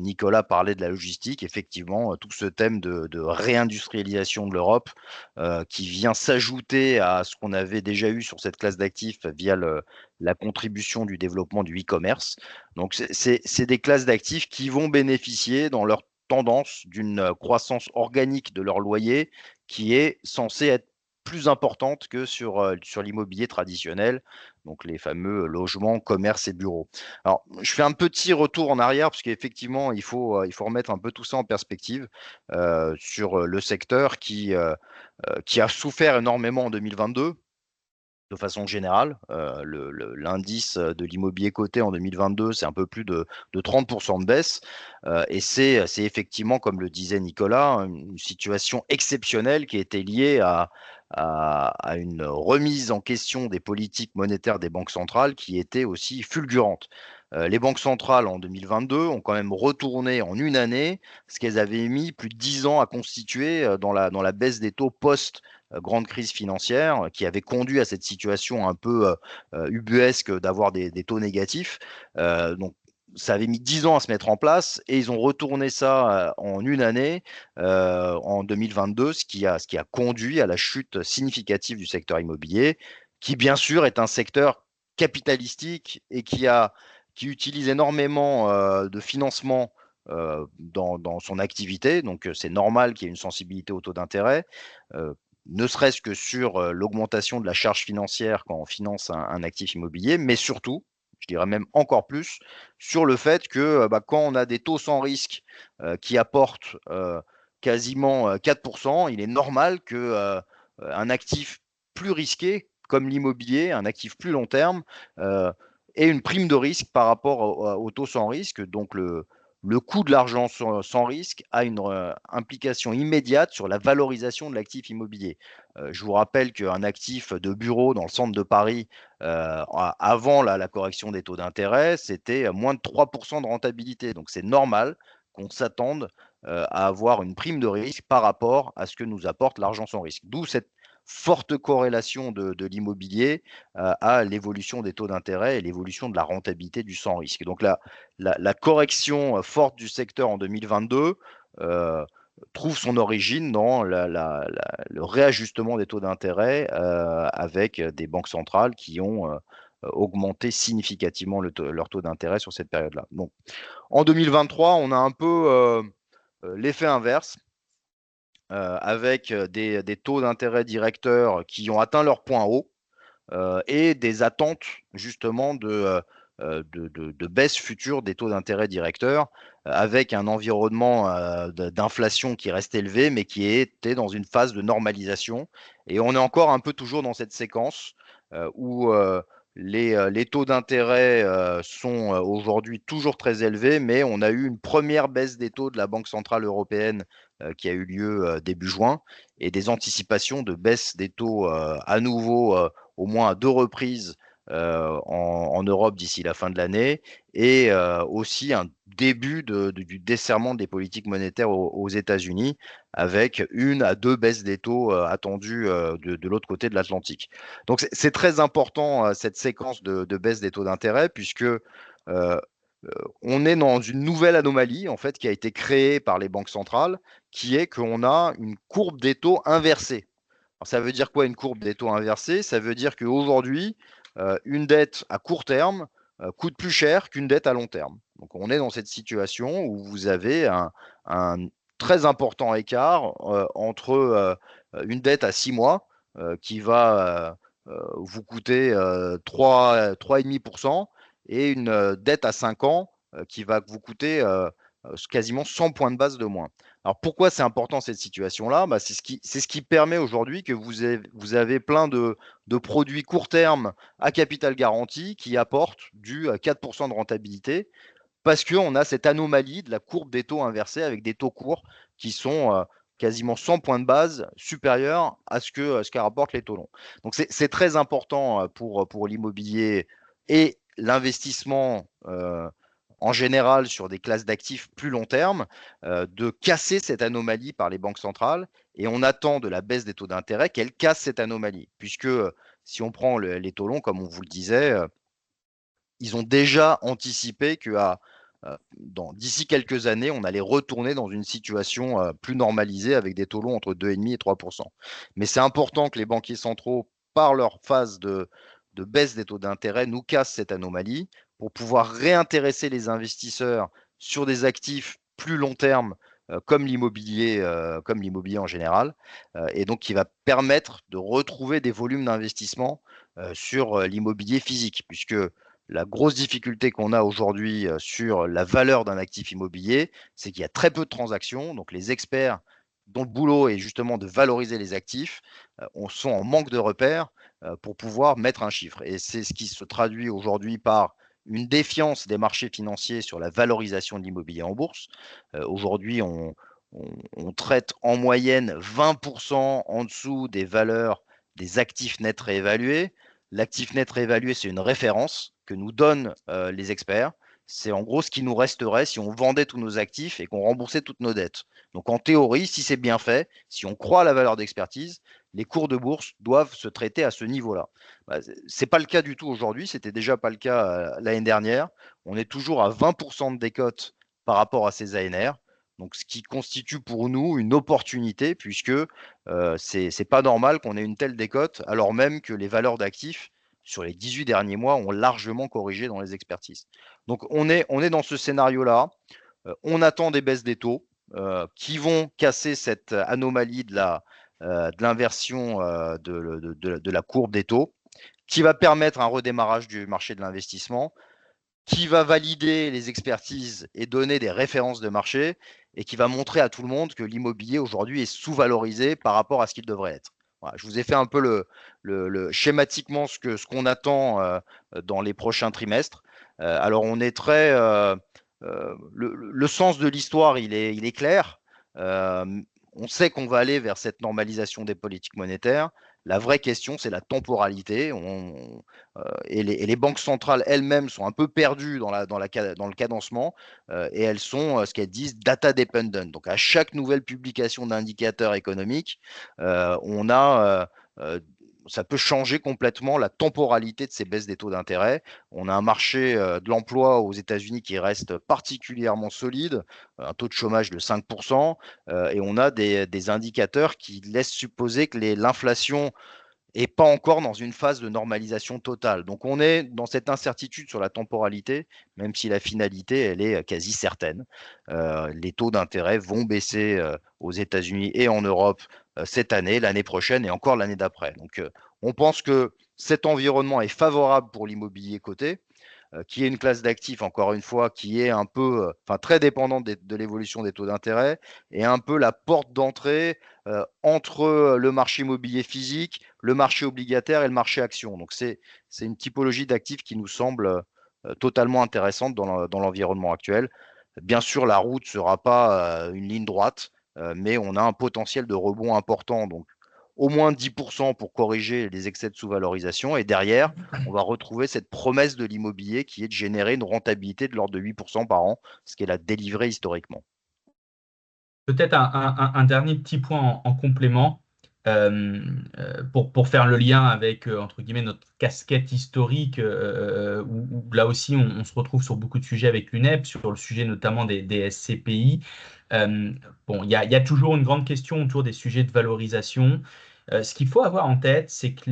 Nicolas parlait de la logistique. Effectivement, tout ce thème de réindustrialisation de l'Europe qui vient s'ajouter à ce qu'on avait déjà eu sur cette classe d'actifs via la contribution du développement du e-commerce. Donc, c'est des classes d'actifs qui vont bénéficier dans leur tendance d'une croissance organique de leur loyer qui est censée être plus importante que sur l'immobilier traditionnel, donc les fameux logements, commerces et bureaux. Alors, je fais un petit retour en arrière parce qu'effectivement, il faut remettre un peu tout ça en perspective sur le secteur qui a souffert énormément en 2022. De façon générale, l'indice de l'immobilier coté en 2022, c'est un peu plus de 30% de baisse. Et c'est effectivement, comme le disait Nicolas, une situation exceptionnelle qui était liée à une remise en question des politiques monétaires des banques centrales qui était aussi fulgurante. Les banques centrales en 2022 ont quand même retourné en une année ce qu'elles avaient mis plus de 10 ans à constituer dans la baisse des taux grande crise financière qui avait conduit à cette situation un peu ubuesque d'avoir des taux négatifs. Donc, ça avait mis 10 ans à se mettre en place et ils ont retourné ça en une année en 2022, ce qui a conduit à la chute significative du secteur immobilier, qui bien sûr est un secteur capitalistique et qui utilise énormément de financement dans son activité. Donc, c'est normal qu'il y ait une sensibilité au taux d'intérêt. Ne serait-ce que sur l'augmentation de la charge financière quand on finance un actif immobilier, mais surtout, je dirais même encore plus, sur le fait que quand on a des taux sans risque qui apportent quasiment 4%, il est normal qu'un actif plus risqué, comme l'immobilier, un actif plus long terme, ait une prime de risque par rapport au taux sans risque. Donc, le coût de l'argent sans risque a une implication immédiate sur la valorisation de l'actif immobilier. Je vous rappelle qu'un actif de bureau dans le centre de Paris, avant la correction des taux d'intérêt, c'était moins de 3% de rentabilité. Donc, c'est normal qu'on s'attende à avoir une prime de risque par rapport à ce que nous apporte l'argent sans risque. D'où cette forte corrélation de l'immobilier à l'évolution des taux d'intérêt et l'évolution de la rentabilité du sans risque. Donc, la correction forte du secteur en 2022 trouve son origine dans le réajustement des taux d'intérêt avec des banques centrales qui ont augmenté significativement leur taux d'intérêt sur cette période-là. Donc, en 2023, on a un peu l'effet inverse avec des taux d'intérêt directeurs qui ont atteint leur point haut et des attentes justement de baisse future des taux d'intérêt directeurs avec un environnement d'inflation qui reste élevé mais qui était dans une phase de normalisation. Et on est encore un peu toujours dans cette séquence où les taux d'intérêt sont aujourd'hui toujours très élevés, mais on a eu une première baisse des taux de la Banque centrale européenne qui a eu lieu début juin et des anticipations de baisse des taux à nouveau au moins à 2 reprises en Europe d'ici la fin de l'année et aussi un début du desserrement des politiques monétaires aux États-Unis avec 1 à 2 baisses des taux attendues de l'autre côté de l'Atlantique. Donc c'est très important cette séquence de baisse des taux d'intérêt puisque on est dans une nouvelle anomalie en fait qui a été créée par les banques centrales qui est qu'on a une courbe des taux inversée. Alors, ça veut dire quoi une courbe des taux inversée? Ça veut dire qu'aujourd'hui, une dette à court terme coûte plus cher qu'une dette à long terme. Donc on est dans cette situation où vous avez un très important écart entre une dette à 6 mois qui va vous coûter 3,5% et une dette à 5 ans qui va vous coûter quasiment 100 points de base de moins. Alors pourquoi c'est important cette situation-là? C'est ce qui permet aujourd'hui que vous avez plein de produits court terme à capital garanti qui apportent du 4% de rentabilité parce qu'on a cette anomalie de la courbe des taux inversés avec des taux courts qui sont quasiment 100 points de base supérieurs à ce que rapportent les taux longs. Donc c'est très important pour l'immobilier et l'investissement en général sur des classes d'actifs plus long terme, de casser cette anomalie par les banques centrales. Et on attend de la baisse des taux d'intérêt qu'elle casse cette anomalie. Puisque si on prend les taux longs, comme on vous le disait, ils ont déjà anticipé que d'ici quelques années, on allait retourner dans une situation plus normalisée avec des taux longs entre 2,5 et 3%. Mais c'est important que les banquiers centraux, par leur phase de baisse des taux d'intérêt, nous cassent cette anomalie pour pouvoir réintéresser les investisseurs sur des actifs plus long terme comme l'immobilier en général, et donc qui va permettre de retrouver des volumes d'investissement sur l'immobilier physique, puisque la grosse difficulté qu'on a aujourd'hui sur la valeur d'un actif immobilier, c'est qu'il y a très peu de transactions. Donc les experts dont le boulot est justement de valoriser les actifs, sont en manque de repères pour pouvoir mettre un chiffre. Et c'est ce qui se traduit aujourd'hui par une défiance des marchés financiers sur la valorisation de l'immobilier en bourse. Aujourd'hui, on traite en moyenne 20% en dessous des valeurs des actifs nets réévalués. L'actif net réévalué, c'est une référence que nous donnent les experts. C'est en gros ce qui nous resterait si on vendait tous nos actifs et qu'on remboursait toutes nos dettes. Donc en théorie, si c'est bien fait, si on croit à la valeur d'expertise, les cours de bourse doivent se traiter à ce niveau-là. Ce n'est pas le cas du tout aujourd'hui, c'était déjà pas le cas l'année dernière. On est toujours à 20% de décote par rapport à ces ANR. Donc, ce qui constitue pour nous une opportunité, puisque c'est pas normal qu'on ait une telle décote, alors même que les valeurs d'actifs sur les 18 derniers mois ont largement corrigé dans les expertises. Donc, on est dans ce scénario-là. On attend des baisses des taux qui vont casser cette anomalie de l'inversion de la courbe des taux, qui va permettre un redémarrage du marché de l'investissement, qui va valider les expertises et donner des références de marché, et qui va montrer à tout le monde que l'immobilier aujourd'hui est sous-valorisé par rapport à ce qu'il devrait être. Voilà, je vous ai fait un peu schématiquement ce qu'on attend dans les prochains trimestres. Alors on est très le sens de l'histoire, il est clair. On sait qu'on va aller vers cette normalisation des politiques monétaires. La vraie question, c'est la temporalité. Et les banques centrales elles-mêmes sont un peu perdues dans le cadencement, et elles sont ce qu'elles disent data dependent. Donc à chaque nouvelle publication d'indicateurs économiques, ça peut changer complètement la temporalité de ces baisses des taux d'intérêt. On a un marché de l'emploi aux États-Unis qui reste particulièrement solide, un taux de chômage de 5%, et on a des indicateurs qui laissent supposer que l'inflation et pas encore dans une phase de normalisation totale. Donc on est dans cette incertitude sur la temporalité, même si la finalité, elle est quasi certaine. Les taux d'intérêt vont baisser aux États-Unis et en Europe cette année, l'année prochaine et encore l'année d'après. Donc on pense que cet environnement est favorable pour l'immobilier coté, qui est une classe d'actifs, encore une fois, qui est un peu, très dépendante de l'évolution des taux d'intérêt, et un peu la porte d'entrée entre le marché immobilier physique, le marché obligataire et le marché action. Donc, c'est une typologie d'actifs qui nous semble totalement intéressante dans l'environnement actuel. Bien sûr, la route ne sera pas une ligne droite, mais on a un potentiel de rebond important. Donc, au moins 10% pour corriger les excès de sous-valorisation. Et derrière, on va retrouver cette promesse de l'immobilier qui est de générer une rentabilité de l'ordre de 8% par an, ce qu'elle a délivré historiquement. Peut-être un dernier petit point en complément pour faire le lien avec, entre guillemets, notre casquette historique, où là aussi on se retrouve sur beaucoup de sujets avec l'UNEP, sur le sujet notamment des SCPI. Bon, il y a toujours une grande question autour des sujets de valorisation. Ce qu'il faut avoir en tête, c'est que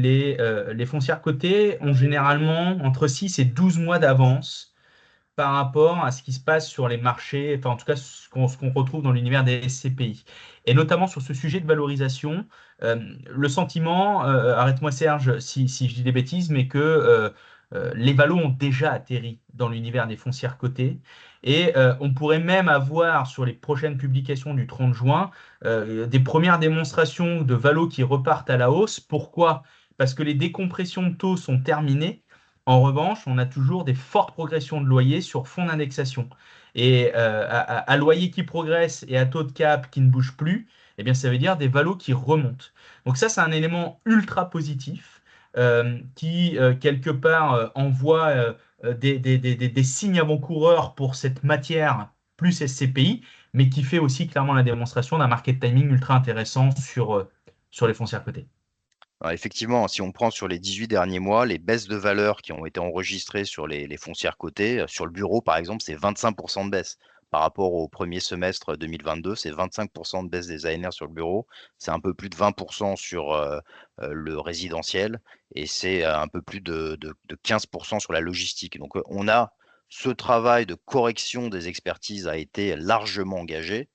les foncières cotées ont généralement entre 6 et 12 mois d'avance par rapport à ce qui se passe sur les marchés, enfin en tout cas ce qu'on retrouve dans l'univers des SCPI. Et notamment sur ce sujet de valorisation, le sentiment, arrête-moi Serge si je dis des bêtises, mais que les valos ont déjà atterri dans l'univers des foncières cotées. Et on pourrait même avoir sur les prochaines publications du 30 juin des premières démonstrations de valos qui repartent à la hausse. Pourquoi? Parce que les décompressions de taux sont terminées. En revanche, on a toujours des fortes progressions de loyer sur fond d'indexation. Et à loyer qui progresse et à taux de cap qui ne bouge plus, eh bien, ça veut dire des valos qui remontent. Donc ça, c'est un élément ultra positif qui, quelque part, envoie des signes avant-coureurs pour cette matière plus SCPI, mais qui fait aussi clairement la démonstration d'un market timing ultra intéressant sur les foncières cotées. Alors effectivement, si on prend sur les 18 derniers mois, les baisses de valeur qui ont été enregistrées sur les foncières cotées, sur le bureau par exemple, c'est 25% de baisse. Par rapport au premier semestre 2022, c'est 25% de baisse des ANR sur le bureau, c'est un peu plus de 20% sur le résidentiel, et c'est un peu plus de 15% sur la logistique. Donc on a Ce travail de correction des expertises a été largement engagé.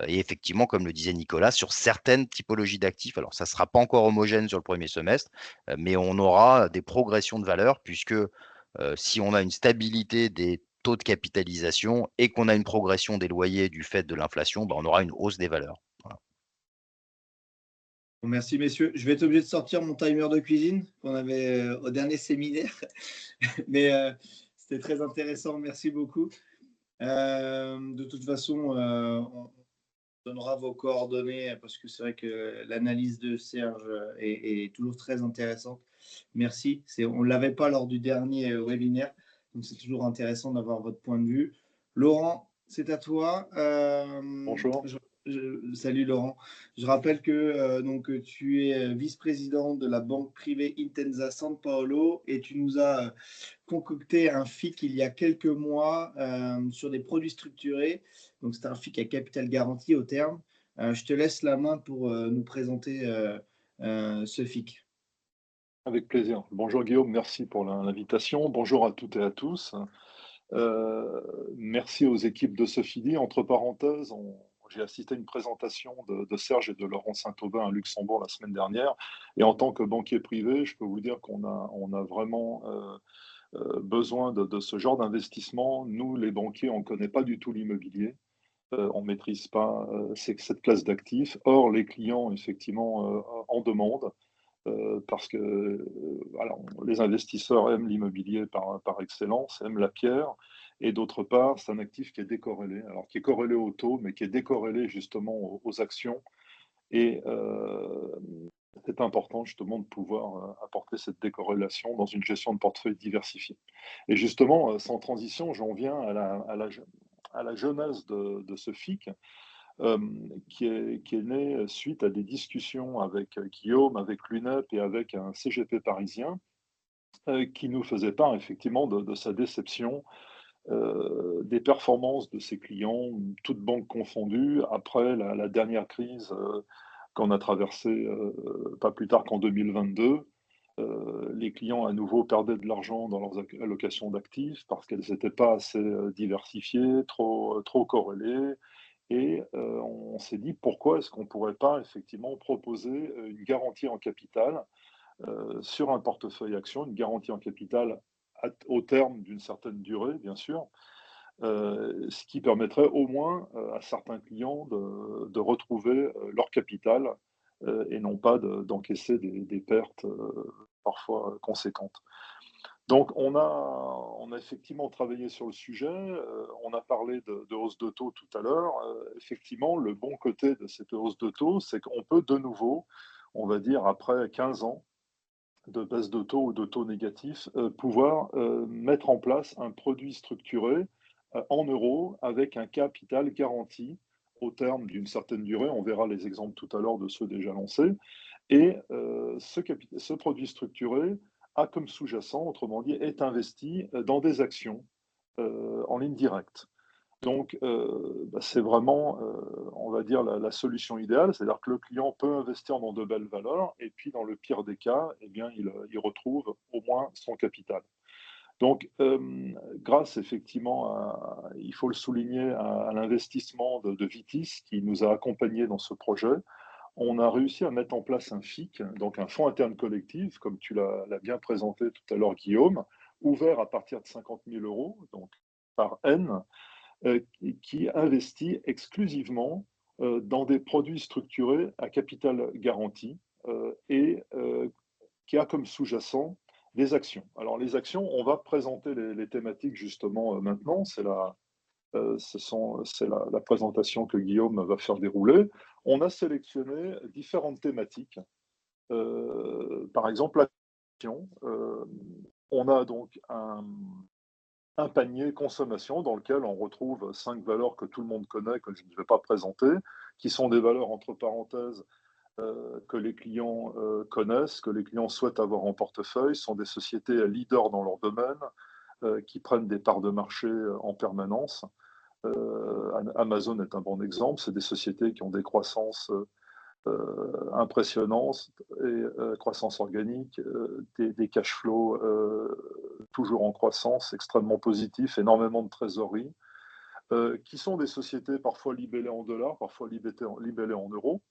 Et effectivement, comme le disait Nicolas, sur certaines typologies d'actifs, alors ça ne sera pas encore homogène sur le premier semestre, mais on aura des progressions de valeur puisque si on a une stabilité des taux de capitalisation et qu'on a une progression des loyers du fait de l'inflation, on aura une hausse des valeurs. Voilà. Bon, merci messieurs. Je vais être obligé de sortir mon timer de cuisine qu'on avait au dernier séminaire, mais c'était très intéressant. Merci beaucoup. De toute façon, on donnera vos coordonnées parce que c'est vrai que l'analyse de Serge est toujours très intéressante. Merci. On ne l'avait pas lors du dernier webinaire, donc c'est toujours intéressant d'avoir votre point de vue. Laurent, c'est à toi. Bonjour. Salut Laurent. Je rappelle que donc, tu es vice-président de la banque privée Intensa San Paolo et tu nous as concocté un FIC il y a quelques mois sur des produits structurés. Donc, c'est un FIC à capital garanti au terme. Je te laisse la main pour nous présenter ce FIC. Avec plaisir. Bonjour Guillaume, merci pour l'invitation. Bonjour à toutes et à tous. Merci aux équipes de Sofidy. Entre parenthèses, j'ai assisté à une présentation de Serge et de Laurent Saint-Aubin à Luxembourg la semaine dernière. Et en tant que banquier privé, je peux vous dire qu'on a vraiment besoin de ce genre d'investissement. Nous, les banquiers, on ne connaît pas du tout l'immobilier. On ne maîtrise pas cette classe d'actifs. Or, les clients, effectivement, en demandent. Parce que alors, les investisseurs aiment l'immobilier par excellence, aiment la pierre, et d'autre part, c'est un actif qui est décorrélé, alors qui est corrélé au taux, mais qui est décorrélé justement aux actions, et c'est important justement de pouvoir apporter cette décorrélation dans une gestion de portefeuille diversifiée. Et justement, sans transition, j'en viens à la genèse de ce FIC, qui est né suite à des discussions avec Guillaume, avec l'UNEP et avec un CGP parisien, qui nous faisait part effectivement de sa déception des performances de ses clients, toutes banques confondues, après la dernière crise qu'on a traversée pas plus tard qu'en 2022. Les clients à nouveau perdaient de l'argent dans leurs allocations d'actifs parce qu'elles n'étaient pas assez diversifiées, trop corrélées. Et on s'est dit pourquoi est-ce qu'on ne pourrait pas effectivement proposer une garantie en capital sur un portefeuille action, une garantie en capital au terme d'une certaine durée, bien sûr, ce qui permettrait au moins à certains clients de retrouver leur capital et non pas d'encaisser des pertes parfois conséquentes. Donc, on a effectivement travaillé sur le sujet. On a parlé de hausse de taux tout à l'heure. Effectivement, le bon côté de cette hausse de taux, c'est qu'on peut de nouveau, on va dire après 15 ans de baisse de taux ou de taux négatifs, pouvoir mettre en place un produit structuré en euros avec un capital garanti au terme d'une certaine durée. On verra les exemples tout à l'heure de ceux déjà lancés. Et ce produit structuré a comme sous-jacent, autrement dit, est investi dans des actions en ligne directe. Donc, c'est vraiment, on va dire, la solution idéale, c'est-à-dire que le client peut investir dans de belles valeurs, et puis dans le pire des cas, eh bien, il retrouve au moins son capital. Donc, grâce effectivement, il faut le souligner, à l'investissement de Vitis, qui nous a accompagnés dans ce projet, on a réussi à mettre en place un FIC, donc un fonds interne collectif, comme tu l'as bien présenté tout à l'heure, Guillaume, ouvert à partir de 50 000 euros, donc par N, qui investit exclusivement dans des produits structurés à capital garanti et qui a comme sous-jacent des actions. Alors les actions, on va présenter les thématiques justement maintenant, c'est la présentation que Guillaume va faire dérouler. On a sélectionné différentes thématiques. Par exemple, l'action. On a donc un panier consommation dans lequel on retrouve 5 valeurs que tout le monde connaît, que je ne vais pas présenter, qui sont des valeurs entre parenthèses que les clients connaissent, que les clients souhaitent avoir en portefeuille. Ce sont des sociétés leaders dans leur domaine, qui prennent des parts de marché en permanence. Amazon est un bon exemple. C'est des sociétés qui ont des croissances impressionnantes et croissance organique, des cash flows toujours en croissance, extrêmement positif, énormément de trésorerie, qui sont des sociétés parfois libellées en dollars, parfois libellées en euros.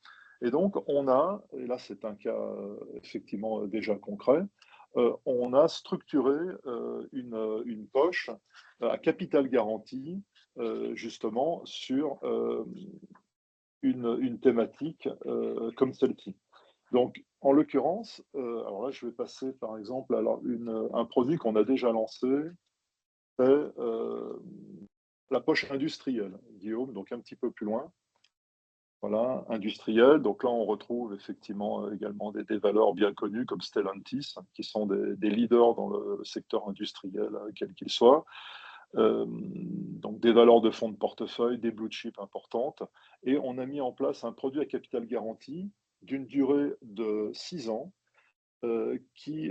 Et donc, on a, et là c'est un cas effectivement déjà concret, on a structuré une poche à capital garanti, justement, sur une thématique comme celle-ci. Donc, en l'occurrence, alors là, je vais passer par exemple à un produit qu'on a déjà lancé, c'est la poche industrielle, Guillaume, donc un petit peu plus loin. Voilà, industrielle. Donc là, on retrouve effectivement également des valeurs bien connues comme Stellantis, qui sont des leaders dans le secteur industriel, quel qu'il soit. Donc des valeurs de fonds de portefeuille, des blue chips importantes. Et on a mis en place un produit à capital garanti d'une durée de 6 ans, il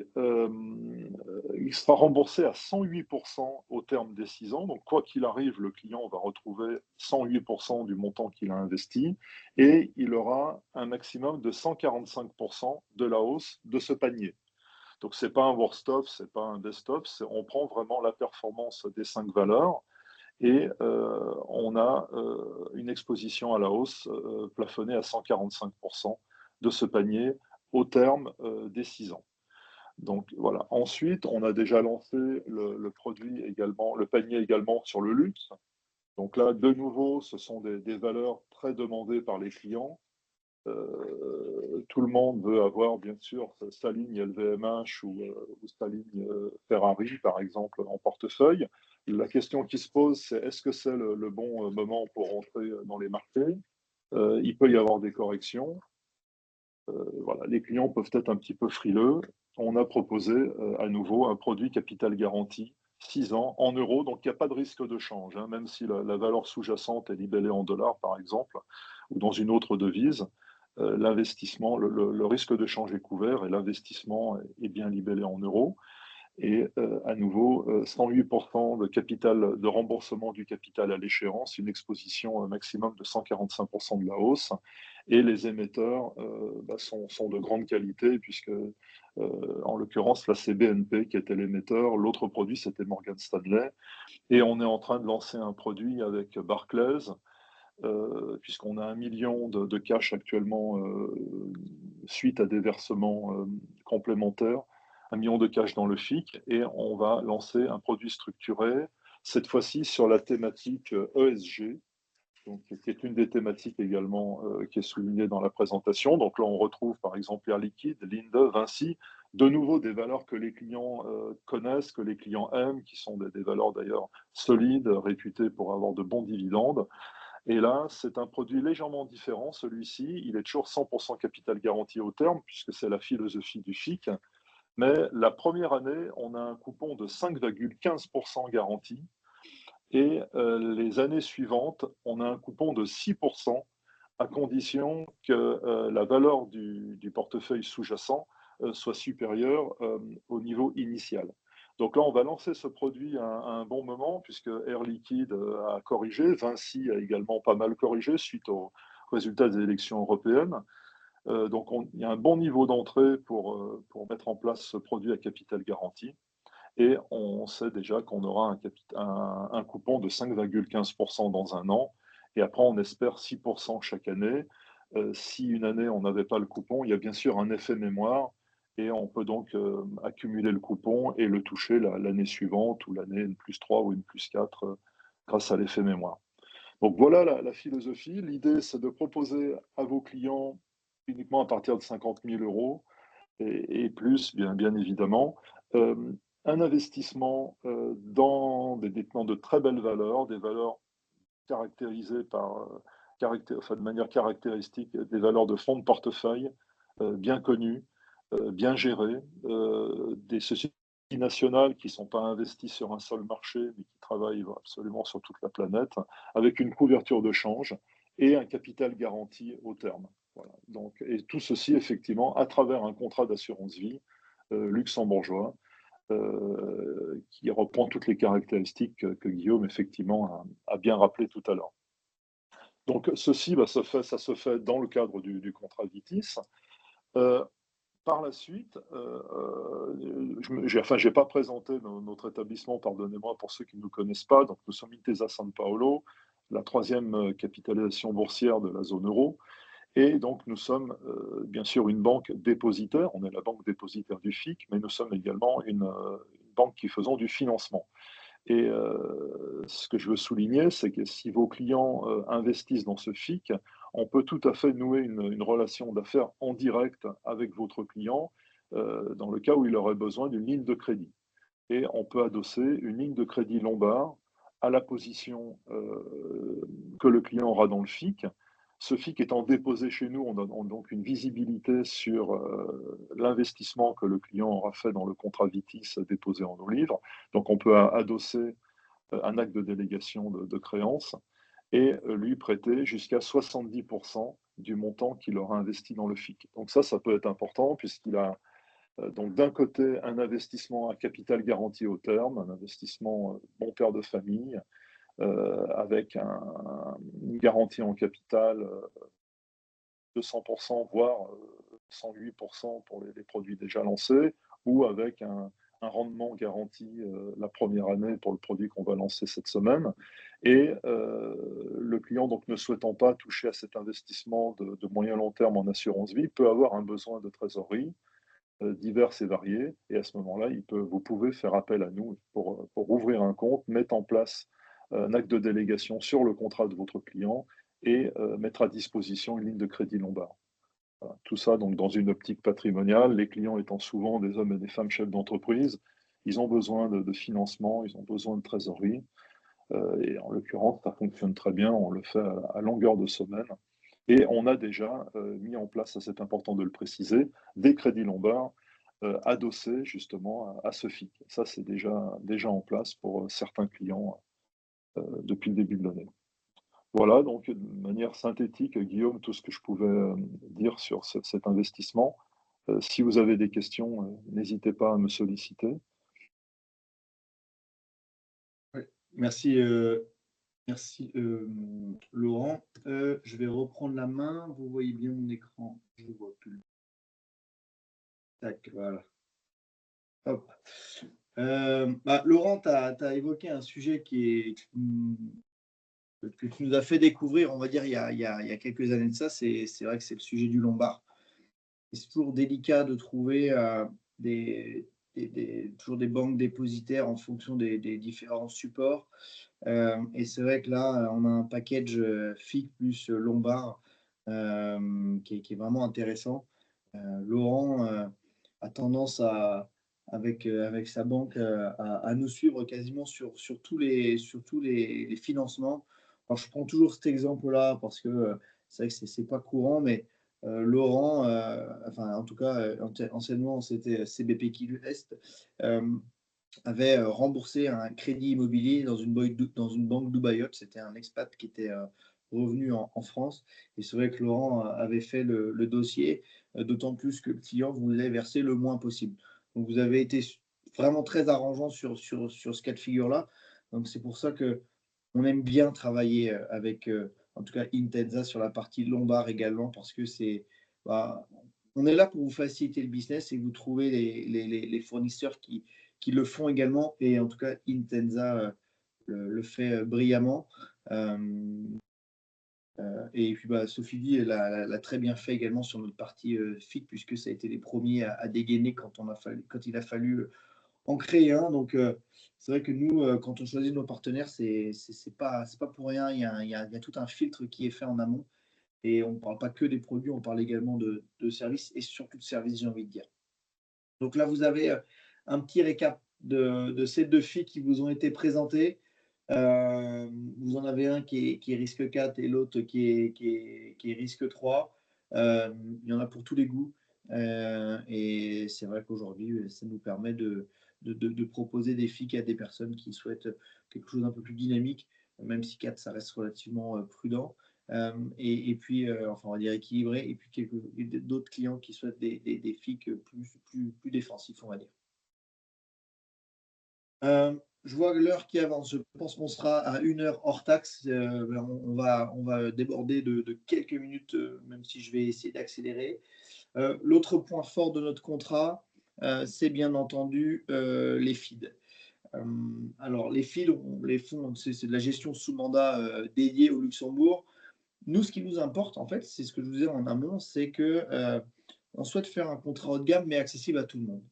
sera remboursé à 108% au terme des 6 ans. Donc, quoi qu'il arrive, le client va retrouver 108% du montant qu'il a investi et il aura un maximum de 145% de la hausse de ce panier. Donc, ce n'est pas un worst of, ce n'est pas un best of, on prend vraiment la performance des 5 valeurs et on a une exposition à la hausse plafonnée à 145% de ce panier au terme des 6 ans. Donc voilà. Ensuite, on a déjà lancé le produit également, le panier également sur le luxe. Donc là, de nouveau, ce sont des valeurs très demandées par les clients. Tout le monde veut avoir, bien sûr, sa ligne LVMH ou sa ligne Ferrari, par exemple, en portefeuille. La question qui se pose, c'est est-ce que c'est le bon moment pour rentrer dans les marchés? Il peut y avoir des corrections. Voilà, les clients peuvent être un petit peu frileux. On a proposé à nouveau un produit capital garanti, 6 ans, en euros, donc il n'y a pas de risque de change, hein, même si la valeur sous-jacente est libellée en dollars, par exemple, ou dans une autre devise. L'investissement, le risque de change est couvert et l'investissement est bien libellé en euros. Et à nouveau, 108% de capital, de remboursement du capital à l'échéance, une exposition maximum de 145% de la hausse. Et les émetteurs sont de grande qualité, puisque en l'occurrence, là, c'est BNP qui était l'émetteur. L'autre produit, c'était Morgan Stanley. Et on est en train de lancer un produit avec Barclays, puisqu'on a 1 million de cash actuellement suite à des versements complémentaires. 1 million de cash dans le FIC et on va lancer un produit structuré, cette fois-ci sur la thématique ESG, donc, qui est une des thématiques également qui est soulignée dans la présentation. Donc là, on retrouve par exemple Air Liquide, Linde, Vinci, de nouveau des valeurs que les clients connaissent, que les clients aiment, qui sont des valeurs d'ailleurs solides, réputées pour avoir de bons dividendes. Et là, c'est un produit légèrement différent. Celui-ci, il est toujours 100% capital garanti au terme, puisque c'est la philosophie du FIC. Mais la première année, on a un coupon de 5,15% garanti. Et les années suivantes, on a un coupon de 6%, à condition que la valeur du portefeuille sous-jacent soit supérieure au niveau initial. Donc là, on va lancer ce produit à un bon moment, puisque Air Liquide a corrigé, Vinci a également pas mal corrigé suite aux résultats des élections européennes. Donc, il y a un bon niveau d'entrée pour mettre en place ce produit à capital garanti. Et on sait déjà qu'on aura un coupon de 5,15% dans un an. Et après, on espère 6% chaque année. Si une année, on n'avait pas le coupon, il y a bien sûr un effet mémoire. Et on peut donc accumuler le coupon et le toucher l'année suivante, ou l'année N+3 ou N+4, grâce à l'effet mémoire. Donc voilà la philosophie. L'idée, c'est de proposer à vos clients uniquement à partir de 50 000 euros et plus, bien évidemment, un investissement dans des détenants de très belles valeurs, des valeurs caractérisées de manière caractéristique, des valeurs de fonds de portefeuille bien connus, bien gérés, des sociétés nationales qui ne sont pas investies sur un seul marché, mais qui travaillent absolument sur toute la planète, avec une couverture de change et un capital garanti au terme. Voilà. Donc, et tout ceci, effectivement, à travers un contrat d'assurance vie luxembourgeois, qui reprend toutes les caractéristiques que Guillaume, effectivement, a bien rappelé tout à l'heure. Donc, ceci, ça se fait dans le cadre du contrat Vitis. Par la suite, j'ai pas présenté notre établissement, pardonnez-moi pour ceux qui ne nous connaissent pas. Donc, nous sommes Intesa San Paolo, la 3e capitalisation boursière de la zone euro. Et donc, nous sommes bien sûr une banque dépositaire. On est la banque dépositaire du FIC, mais nous sommes également une banque qui faisons du financement. Et ce que je veux souligner, c'est que si vos clients investissent dans ce FIC, on peut tout à fait nouer une relation d'affaires en direct avec votre client dans le cas où il aurait besoin d'une ligne de crédit. Et on peut adosser une ligne de crédit Lombard à la position que le client aura dans le FIC. Ce FIC étant déposé chez nous, on a donc une visibilité sur l'investissement que le client aura fait dans le contrat Vitis déposé en nos livres. Donc on peut adosser un acte de délégation de créance et lui prêter jusqu'à 70% du montant qu'il aura investi dans le FIC. Donc ça peut être important puisqu'il a donc d'un côté un investissement à capital garanti au terme, un investissement bon père de famille, avec une garantie en capital de 100%, voire 108% pour les produits déjà lancés, ou avec un rendement garanti la première année pour le produit qu'on va lancer cette semaine. Et le client, donc, ne souhaitant pas toucher à cet investissement de moyen long terme en assurance vie, peut avoir un besoin de trésorerie divers et variés. Et à ce moment-là, vous pouvez faire appel à nous pour ouvrir un compte, mettre en place un acte de délégation sur le contrat de votre client et mettre à disposition une ligne de crédit Lombard. Voilà. Tout ça donc dans une optique patrimoniale, les clients étant souvent des hommes et des femmes chefs d'entreprise, ils ont besoin de financement, ils ont besoin de trésorerie. Et en l'occurrence, ça fonctionne très bien, on le fait à longueur de semaine. Et on a déjà mis en place, c'est important de le préciser, des crédits Lombard adossés justement à ce FIC. Ça, c'est déjà en place pour certains clients depuis le début de l'année. Voilà, donc de manière synthétique, Guillaume, tout ce que je pouvais dire sur cet investissement. Si vous avez des questions, n'hésitez pas à me solliciter. Ouais, merci, merci Laurent. Je vais reprendre la main. Vous voyez bien mon écran. Je ne vois plus. Tac, voilà. Hop. Laurent, tu as évoqué un sujet que tu nous as fait découvrir, on va dire, il y a quelques années de ça. C'est vrai que c'est le sujet du lombard. C'est toujours délicat de trouver toujours des banques dépositaires en fonction des différents supports. Et c'est vrai que là, on a un package FIC plus Lombard qui est vraiment intéressant. Laurent a tendance avec sa banque à nous suivre quasiment sur tous les financements. Alors, je prends toujours cet exemple-là parce que c'est vrai que c'est pas courant, mais Laurent, enfin en tout cas anciennement c'était CBP Kilu Est, avait remboursé un crédit immobilier dans une banque dubaïote. C'était un expat qui était revenu en France. Et c'est vrai que Laurent avait fait le dossier, d'autant plus que le client voulait verser le moins possible. Donc vous avez été vraiment très arrangeant sur ce cas de figure-là. Donc c'est pour ça qu'on aime bien travailler avec, en tout cas, Intesa sur la partie Lombard également, parce que on est là pour vous faciliter le business et vous trouver les fournisseurs qui le font également. Et en tout cas, Intesa le fait brillamment. Et puis, Sophie dit, l'a très bien fait également sur notre partie FIC, puisque ça a été les premiers à dégainer quand il a fallu en créer un. Donc, c'est vrai que nous, quand on choisit nos partenaires, c'est pas pour rien. Il y a tout un filtre qui est fait en amont. Et on ne parle pas que des produits, on parle également de services et surtout de services, j'ai envie de dire. Donc là, vous avez un petit récap de ces deux filles qui vous ont été présentées. Vous en avez un qui est risque 4 et l'autre qui est risque 3. Il y en a pour tous les goûts. Et c'est vrai qu'aujourd'hui, ça nous permet de proposer des FIC à des personnes qui souhaitent quelque chose d'un peu plus dynamique, même si 4, ça reste relativement prudent. Et puis, enfin, on va dire équilibré, et puis d'autres clients qui souhaitent des FIC plus défensifs, on va dire. Je vois l'heure qui avance. Je pense qu'on sera à 1 heure hors taxe. On va déborder de quelques minutes, même si je vais essayer d'accélérer. L'autre point fort de notre contrat, c'est bien entendu les feeds. Alors, les feeds, les fonds, c'est de la gestion sous mandat dédiée au Luxembourg. Nous, ce qui nous importe, en fait, c'est ce que je vous disais en amont, c'est qu'on souhaite faire un contrat haut de gamme, mais accessible à tout le monde.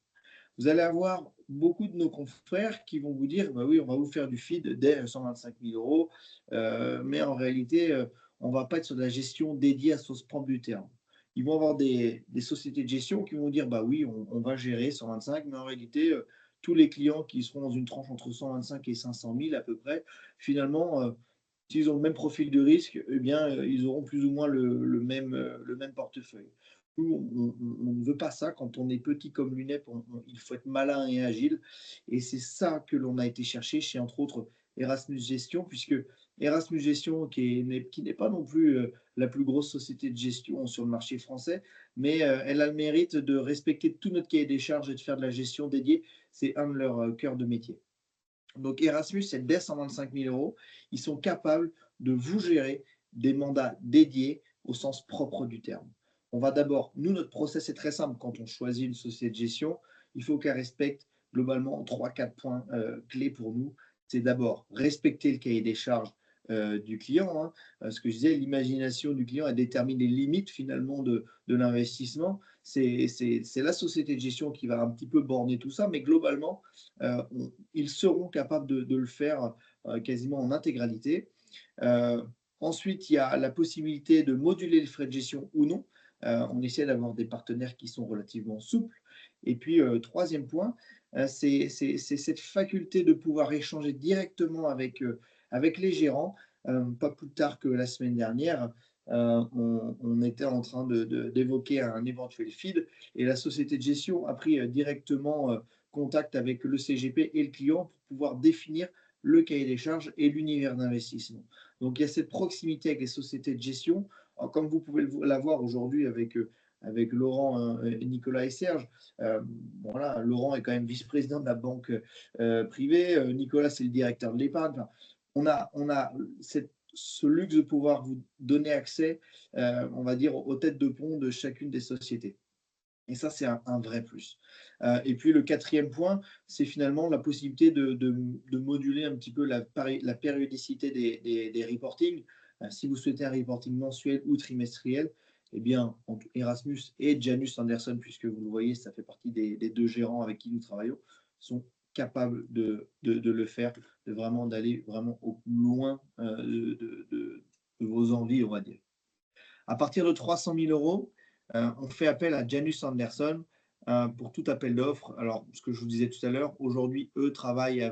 Vous allez avoir beaucoup de nos confrères qui vont vous dire, bah oui, on va vous faire du feed dès 125 000 €, mais en réalité, on ne va pas être sur de la gestion dédiée à ce propre du terme. Ils vont avoir des sociétés de gestion qui vont dire, bah oui, on va gérer 125, mais en réalité, tous les clients qui seront dans une tranche entre 125 et 500 000 à peu près, finalement, s'ils ont le même profil de risque, eh bien, ils auront plus ou moins le même portefeuille. Nous, on ne veut pas ça. Quand on est petit comme l'UNEP, il faut être malin et agile. Et c'est ça que l'on a été chercher chez, entre autres, Erasmus Gestion, puisque Erasmus Gestion, qui n'est pas non plus la plus grosse société de gestion sur le marché français, mais elle a le mérite de respecter tout notre cahier des charges et de faire de la gestion dédiée. C'est un de leurs cœurs de métier. Donc Erasmus, c'est dès 125 000 €. Ils sont capables de vous gérer des mandats dédiés au sens propre du terme. On va d'abord, nous, notre process est très simple. Quand on choisit une société de gestion, il faut qu'elle respecte globalement 3-4 points clés pour nous. C'est d'abord respecter le cahier des charges du client. Ce que je disais, l'imagination du client, elle détermine les limites finalement de l'investissement. C'est la société de gestion qui va un petit peu borner tout ça, mais globalement, ils seront capables de le faire quasiment en intégralité. Ensuite, il y a la possibilité de moduler les frais de gestion ou non. On essaie d'avoir des partenaires qui sont relativement souples. Et puis, troisième point, c'est cette faculté de pouvoir échanger directement avec les gérants. Pas plus tard que la semaine dernière, on était en train d'évoquer un éventuel feed et la société de gestion a pris directement contact avec le CGP et le client pour pouvoir définir le cahier des charges et l'univers d'investissement. Donc, il y a cette proximité avec les sociétés de gestion. Alors, comme vous pouvez l'avoir aujourd'hui avec Laurent, Nicolas et Serge. Voilà, Laurent est quand même vice-président de la banque privée. Nicolas, c'est le directeur de l'épargne. Enfin, on a ce luxe de pouvoir vous donner accès, on va dire, aux têtes de pont de chacune des sociétés. Et ça, c'est un vrai plus. Et puis, le quatrième point, c'est finalement la possibilité de moduler un petit peu la périodicité des reportings. Si vous souhaitez un reporting mensuel ou trimestriel, eh bien, Erasmus et Janus Anderson, puisque vous le voyez, ça fait partie des deux gérants avec qui nous travaillons, sont capables de le faire, d'aller vraiment au plus loin de vos envies, on va dire. À partir de 300 000 €, on fait appel à Janus Anderson pour tout appel d'offres. Alors, ce que je vous disais tout à l'heure, aujourd'hui, eux travaillent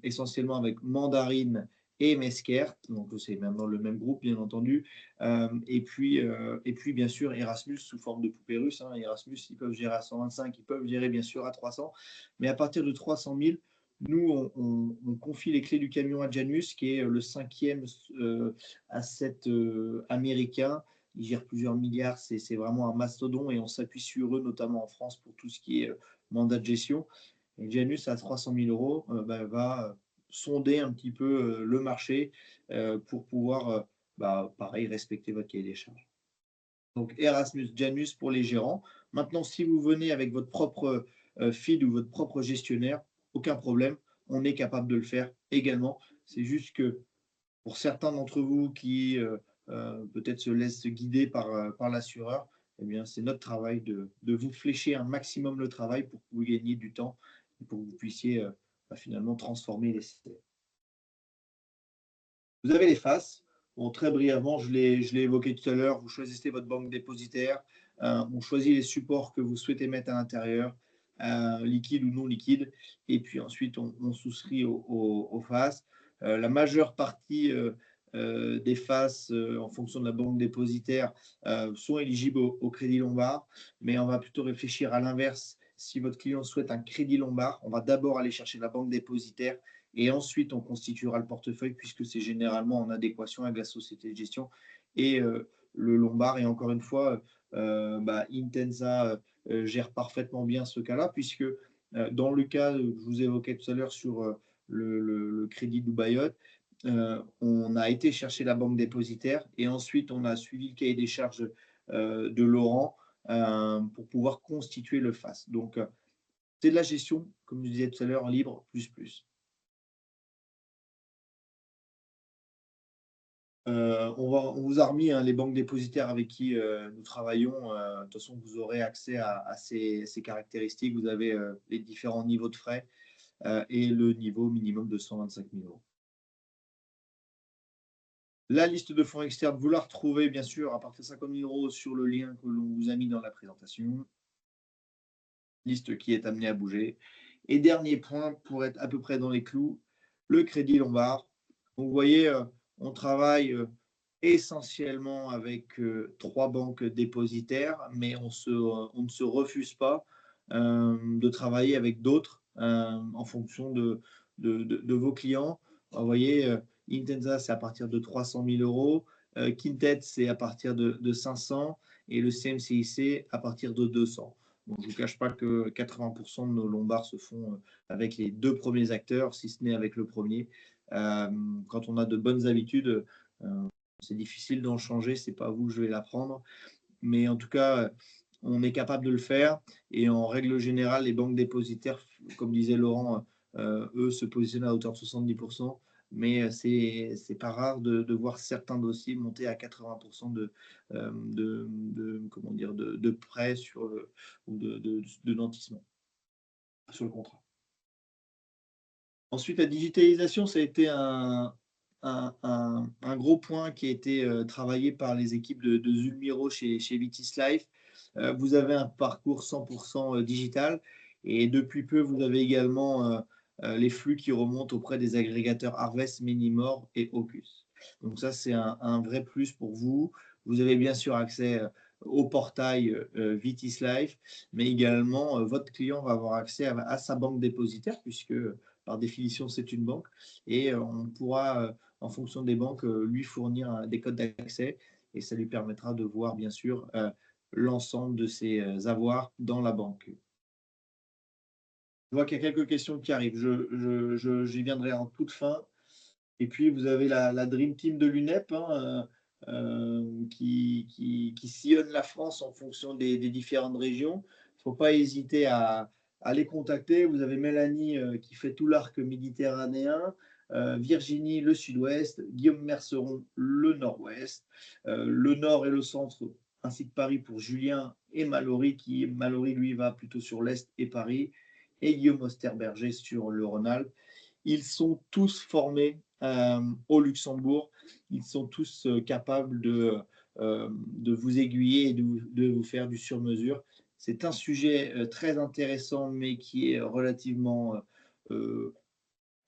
essentiellement avec Mandarine et Meskert, donc c'est maintenant le même groupe, bien entendu. Et puis, bien sûr, Erasmus sous forme de poupée russe. Erasmus, ils peuvent gérer à 125, ils peuvent gérer bien sûr à 300. Mais à partir de 300 000, nous, on confie les clés du camion à Janus, qui est le 5e asset américain. Ils gèrent plusieurs milliards, c'est vraiment un mastodon et on s'appuie sur eux, notamment en France, pour tout ce qui est mandat de gestion. Et Janus, à 300 000 €, va sonder un petit peu le marché pour pouvoir, pareil, respecter votre cahier des charges. Donc Erasmus, Janus pour les gérants. Maintenant, si vous venez avec votre propre feed ou votre propre gestionnaire, aucun problème, on est capable de le faire également. C'est juste que pour certains d'entre vous qui peut-être se laissent guider par l'assureur, eh bien, c'est notre travail de vous flécher un maximum le travail pour que vous gagniez du temps et pour que vous puissiez finalement transformer les systèmes. Vous avez les faces. Bon, très brièvement, je l'ai évoqué tout à l'heure, vous choisissez votre banque dépositaire, on choisit les supports que vous souhaitez mettre à l'intérieur, liquide ou non liquide, et puis ensuite on souscrit aux faces. La majeure partie des faces, en fonction de la banque dépositaire, sont éligibles au crédit lombard, mais on va plutôt réfléchir à l'inverse. Si votre client souhaite un crédit lombard, on va d'abord aller chercher la banque dépositaire et ensuite on constituera le portefeuille puisque c'est généralement en adéquation avec la société de gestion et le lombard. Et encore une fois, Intensa gère parfaitement bien ce cas-là puisque dans le cas que je vous évoquais tout à l'heure sur le crédit Dubaïot, on a été chercher la banque dépositaire et ensuite on a suivi le cahier des charges de Laurent pour pouvoir constituer le FAS. Donc, c'est de la gestion, comme je disais tout à l'heure, libre, plus. On vous a remis les banques dépositaires avec qui nous travaillons. De toute façon, vous aurez accès à ces caractéristiques. Vous avez les différents niveaux de frais et le niveau minimum de 125 000 euros. La liste de fonds externes, vous la retrouvez bien sûr à partir de 50 000 euros sur le lien que l'on vous a mis dans la présentation. Liste qui est amenée à bouger. Et dernier point, pour être à peu près dans les clous, le crédit Lombard. Donc, vous voyez, on travaille essentiellement avec 3 banques dépositaires, mais on ne se refuse pas de travailler avec d'autres en fonction de vos clients. Vous voyez, Intensa, c'est à partir de 300 000 euros. Quintet, c'est à partir de 500 et le CMCIC à partir de 200. Donc, je ne vous cache pas que 80% de nos lombards se font avec les 2 premiers acteurs, si ce n'est avec le premier. Quand on a de bonnes habitudes, c'est difficile d'en changer, ce n'est pas à vous que je vais l'apprendre. Mais en tout cas, on est capable de le faire. Et en règle générale, les banques dépositaires, comme disait Laurent, eux se positionnent à hauteur de 70%. Mais ce n'est pas rare de voir certains dossiers monter à 80% de prêts ou de nantissement sur le contrat. Ensuite, la digitalisation, ça a été un gros point qui a été travaillé par les équipes de Zulmiro chez Vitis Life. Vous avez un parcours 100% digital et depuis peu, vous avez également les flux qui remontent auprès des agrégateurs Harvest, Minimore et Ocus. Donc ça, c'est un vrai plus pour vous. Vous avez bien sûr accès au portail Vitis Life, mais également votre client va avoir accès à sa banque dépositaire puisque par définition, c'est une banque et on pourra, en fonction des banques, lui fournir des codes d'accès et ça lui permettra de voir bien sûr l'ensemble de ses avoirs dans la banque. Je vois qu'il y a quelques questions qui arrivent. J'y viendrai en toute fin. Et puis, vous avez la Dream Team de l'UNEP qui sillonne la France en fonction des différentes régions. Il ne faut pas hésiter à les contacter. Vous avez Mélanie qui fait tout l'arc méditerranéen, Virginie le sud-ouest, Guillaume Merceron le nord-ouest, le nord et le centre, ainsi que Paris pour Julien et Mallory, Mallory lui va plutôt sur l'est et Paris, et Guillaume Osterberger sur le Rhône-Alpes. Ils sont tous formés au Luxembourg. Ils sont tous capables de vous aiguiller et de vous faire du sur-mesure. C'est un sujet très intéressant, mais qui est relativement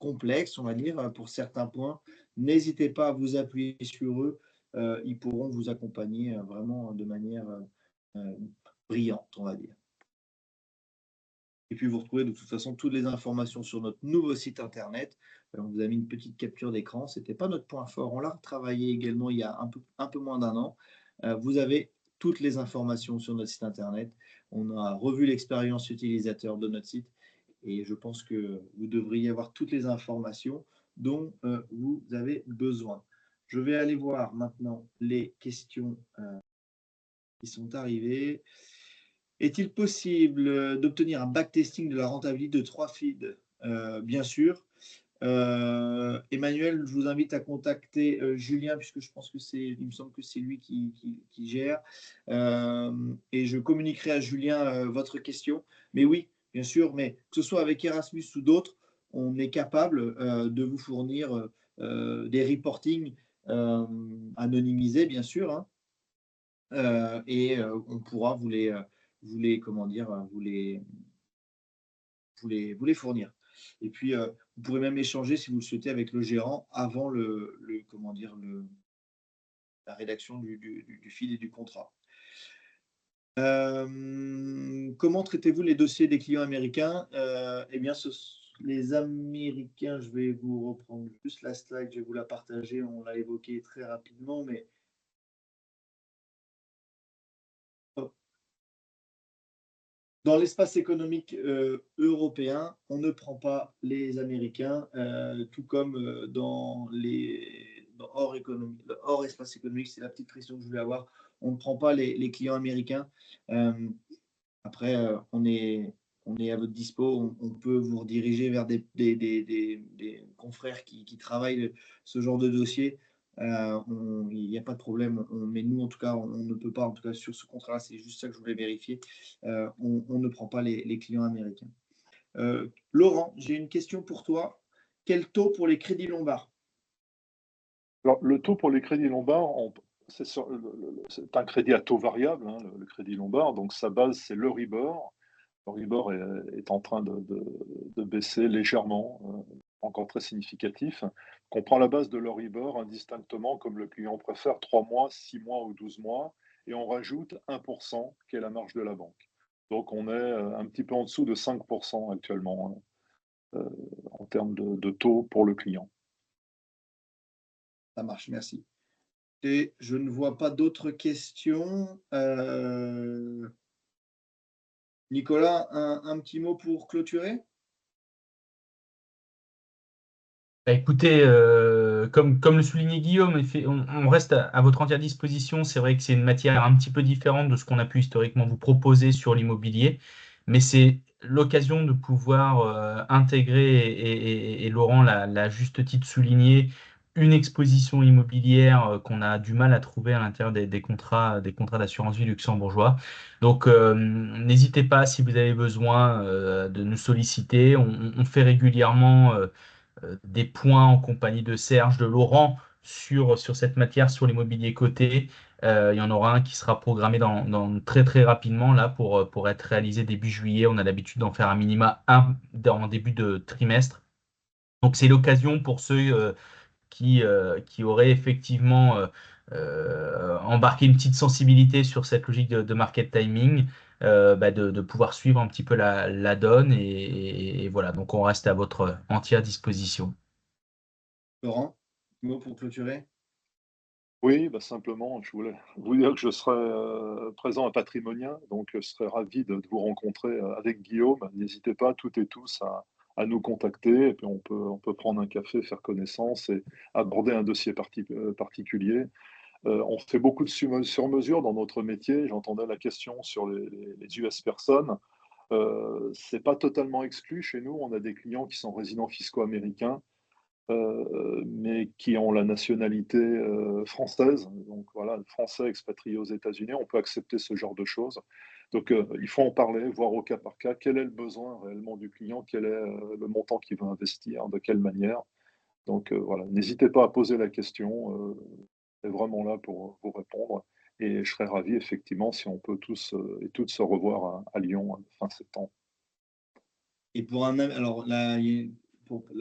complexe, on va dire, pour certains points. N'hésitez pas à vous appuyer sur eux. Ils pourront vous accompagner vraiment de manière brillante, on va dire. Et puis, vous retrouvez de toute façon toutes les informations sur notre nouveau site internet. On vous a mis une petite capture d'écran. Ce n'était pas notre point fort. On l'a retravaillé également il y a un peu moins d'1 an. Vous avez toutes les informations sur notre site internet. On a revu l'expérience utilisateur de notre site et je pense que vous devriez avoir toutes les informations dont vous avez besoin. Je vais aller voir maintenant les questions qui sont arrivées. Est-il possible d'obtenir un backtesting de la rentabilité de 3 feeds? Bien sûr. Emmanuel, je vous invite à contacter Julien, puisque je pense que il me semble que c'est lui qui gère. Et je communiquerai à Julien votre question. Mais oui, bien sûr, mais que ce soit avec Erasmus ou d'autres, on est capable de vous fournir des reportings anonymisés, bien sûr. Hein, et on pourra vous les fournir. Et puis, vous pourrez même échanger, si vous le souhaitez, avec le gérant avant la rédaction du feed et du contrat. Comment traitez-vous les dossiers des clients américains? Eh bien, les Américains, je vais vous reprendre juste la slide, je vais vous la partager, on l'a évoqué très rapidement, mais dans l'espace économique européen, on ne prend pas les Américains, tout comme hors espace économique, c'est la petite question que je voulais avoir. on ne prend pas les clients américains. Après, on est à votre dispo. On peut vous rediriger vers des confrères qui travaillent ce genre de dossier. Il n'y a pas de problème. Mais nous, en tout cas, on ne peut pas, en tout cas sur ce contrat-là, c'est juste ça que je voulais vérifier. On ne prend pas les clients américains. Laurent, j'ai une question pour toi. Quel taux pour les crédits lombards? Alors, le taux pour les crédits lombards, c'est un crédit à taux variable, hein, le crédit lombard. Donc, sa base, c'est l'Euribor. L'Euribor est en train de baisser légèrement, encore très significatif. On prend la base de l'Euribor indistinctement, comme le client préfère, 3 mois, 6 mois ou 12 mois, et on rajoute 1%, qui est la marge de la banque. Donc, on est un petit peu en dessous de 5% actuellement, en termes de taux pour le client. Ça marche, merci. Et je ne vois pas d'autres questions. Nicolas, un petit mot pour clôturer? Bah, écoutez, comme le soulignait Guillaume, on reste à votre entière disposition. C'est vrai que c'est une matière un petit peu différente de ce qu'on a pu historiquement vous proposer sur l'immobilier, mais c'est l'occasion de pouvoir intégrer, et Laurent l'a juste titre souligné, une exposition immobilière qu'on a du mal à trouver à l'intérieur des contrats d'assurance vie luxembourgeois. Donc, n'hésitez pas si vous avez besoin de nous solliciter. On fait régulièrement des points en compagnie de Serge, de Laurent sur cette matière, sur l'immobilier coté. Il y en aura un qui sera programmé très très rapidement là pour être réalisé début juillet. On a l'habitude d'en faire un minima en début de trimestre. Donc c'est l'occasion pour ceux qui auraient effectivement embarqué une petite sensibilité sur cette logique de market timing, de pouvoir suivre un petit peu la donne. Et voilà, donc on reste à votre entière disposition. Laurent, un mot pour clôturer? Oui, bah simplement, je voulais vous dire que je serai présent à Patrimonia, donc je serai ravi de vous rencontrer avec Guillaume. N'hésitez pas, toutes et tous, à nous contacter, et puis on peut prendre un café, faire connaissance et aborder un dossier particulier. On fait beaucoup de sur-mesure dans notre métier. J'entendais la question sur les US personnes. C'est pas totalement exclu. Chez nous, on a des clients qui sont résidents fiscaux américains, mais qui ont la nationalité française. Donc voilà, français expatriés aux États-Unis, on peut accepter ce genre de choses. Donc il faut en parler, voir au cas par cas quel est le besoin réellement du client, quel est le montant qu'il veut investir, de quelle manière. Donc voilà, n'hésitez pas à poser la question. Je suis vraiment là pour vous répondre. Et je serais ravi, effectivement, si on peut tous et toutes se revoir à Lyon fin septembre. Et pour alors là, il y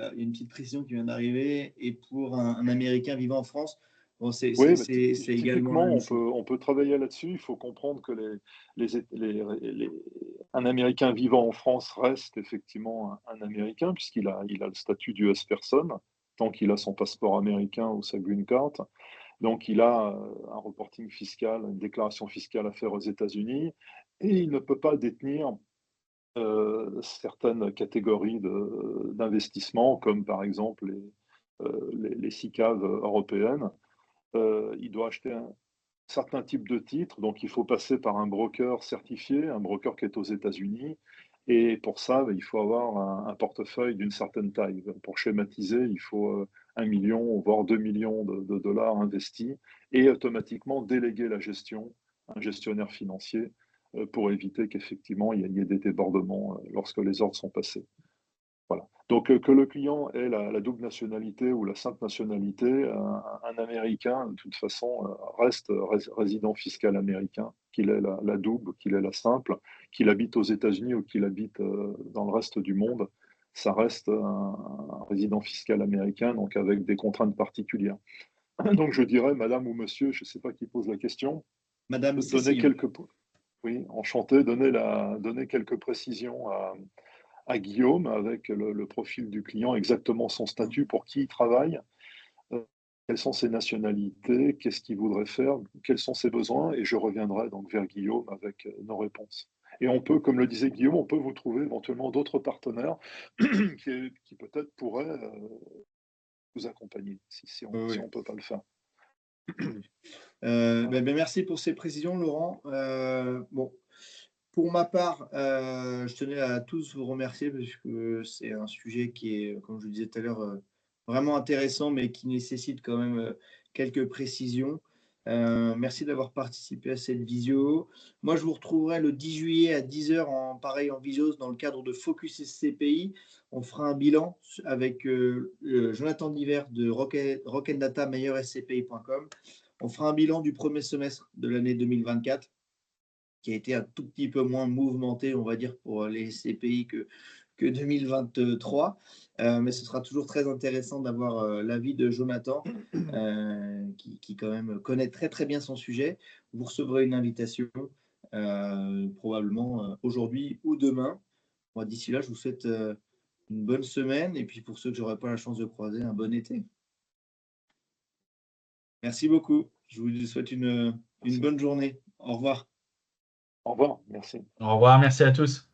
a une petite précision qui vient d'arriver. Et pour un Américain vivant en France, bon, Oui, bah, c'est également la typiquement, même chose. on peut travailler là-dessus. Il faut comprendre que un Américain vivant en France reste effectivement un Américain, il a le statut d'US person, tant qu'il a son passeport américain ou sa green card. Donc, il a un reporting fiscal, une déclaration fiscale à faire aux États-Unis, et il ne peut pas détenir certaines catégories d'investissements, comme par exemple les SICAV européennes. Il doit acheter un certain type de titres, donc il faut passer par un broker certifié, un broker qui est aux États-Unis. Et pour ça, il faut avoir un portefeuille d'une certaine taille. Pour schématiser, il faut 1 million, voire 2 millions de dollars investis et automatiquement déléguer la gestion à un gestionnaire financier pour éviter qu'effectivement il y ait des débordements lorsque les ordres sont passés. Voilà. Donc, que le client ait la double nationalité ou la simple nationalité, un Américain, de toute façon, reste résident fiscal américain, qu'il ait la double, qu'il ait la simple, qu'il habite aux États-Unis ou qu'il habite dans le reste du monde, ça reste un résident fiscal américain, donc avec des contraintes particulières. Donc, je dirais, madame ou monsieur, je ne sais pas qui pose la question, Madame donner Cécile. oui, enchanté, donner quelques précisions à Guillaume avec le profil du client, exactement son statut, pour qui il travaille, quelles sont ses nationalités, qu'est-ce qu'il voudrait faire, quels sont ses besoins, et je reviendrai donc vers Guillaume avec nos réponses. Et on peut, comme le disait Guillaume, on peut vous trouver éventuellement d'autres partenaires qui peut-être pourraient vous accompagner si on Oui. ne peut pas le faire. Merci pour ces précisions, Laurent. Bon, pour ma part, je tenais à tous vous remercier parce que c'est un sujet qui est, comme je le disais tout à l'heure, vraiment intéressant, mais qui nécessite quand même quelques précisions. Merci d'avoir participé à cette visio. Moi, je vous retrouverai le 10 juillet à 10h en visio dans le cadre de Focus SCPI. On fera un bilan avec Jonathan Diver de Rock Data, meilleurscpi.com. On fera un bilan du premier semestre de l'année 2024 qui a été un tout petit peu moins mouvementé, on va dire, pour les SCPI que 2023. Mais ce sera toujours très intéressant d'avoir l'avis de Jonathan, qui quand même connaît très très bien son sujet. Vous recevrez une invitation probablement aujourd'hui ou demain. Moi, d'ici là, je vous souhaite une bonne semaine et puis pour ceux que je n'aurai pas la chance de croiser, un bon été. Merci beaucoup. Je vous souhaite une bonne journée. Au revoir. Au revoir, merci. Au revoir, merci à tous.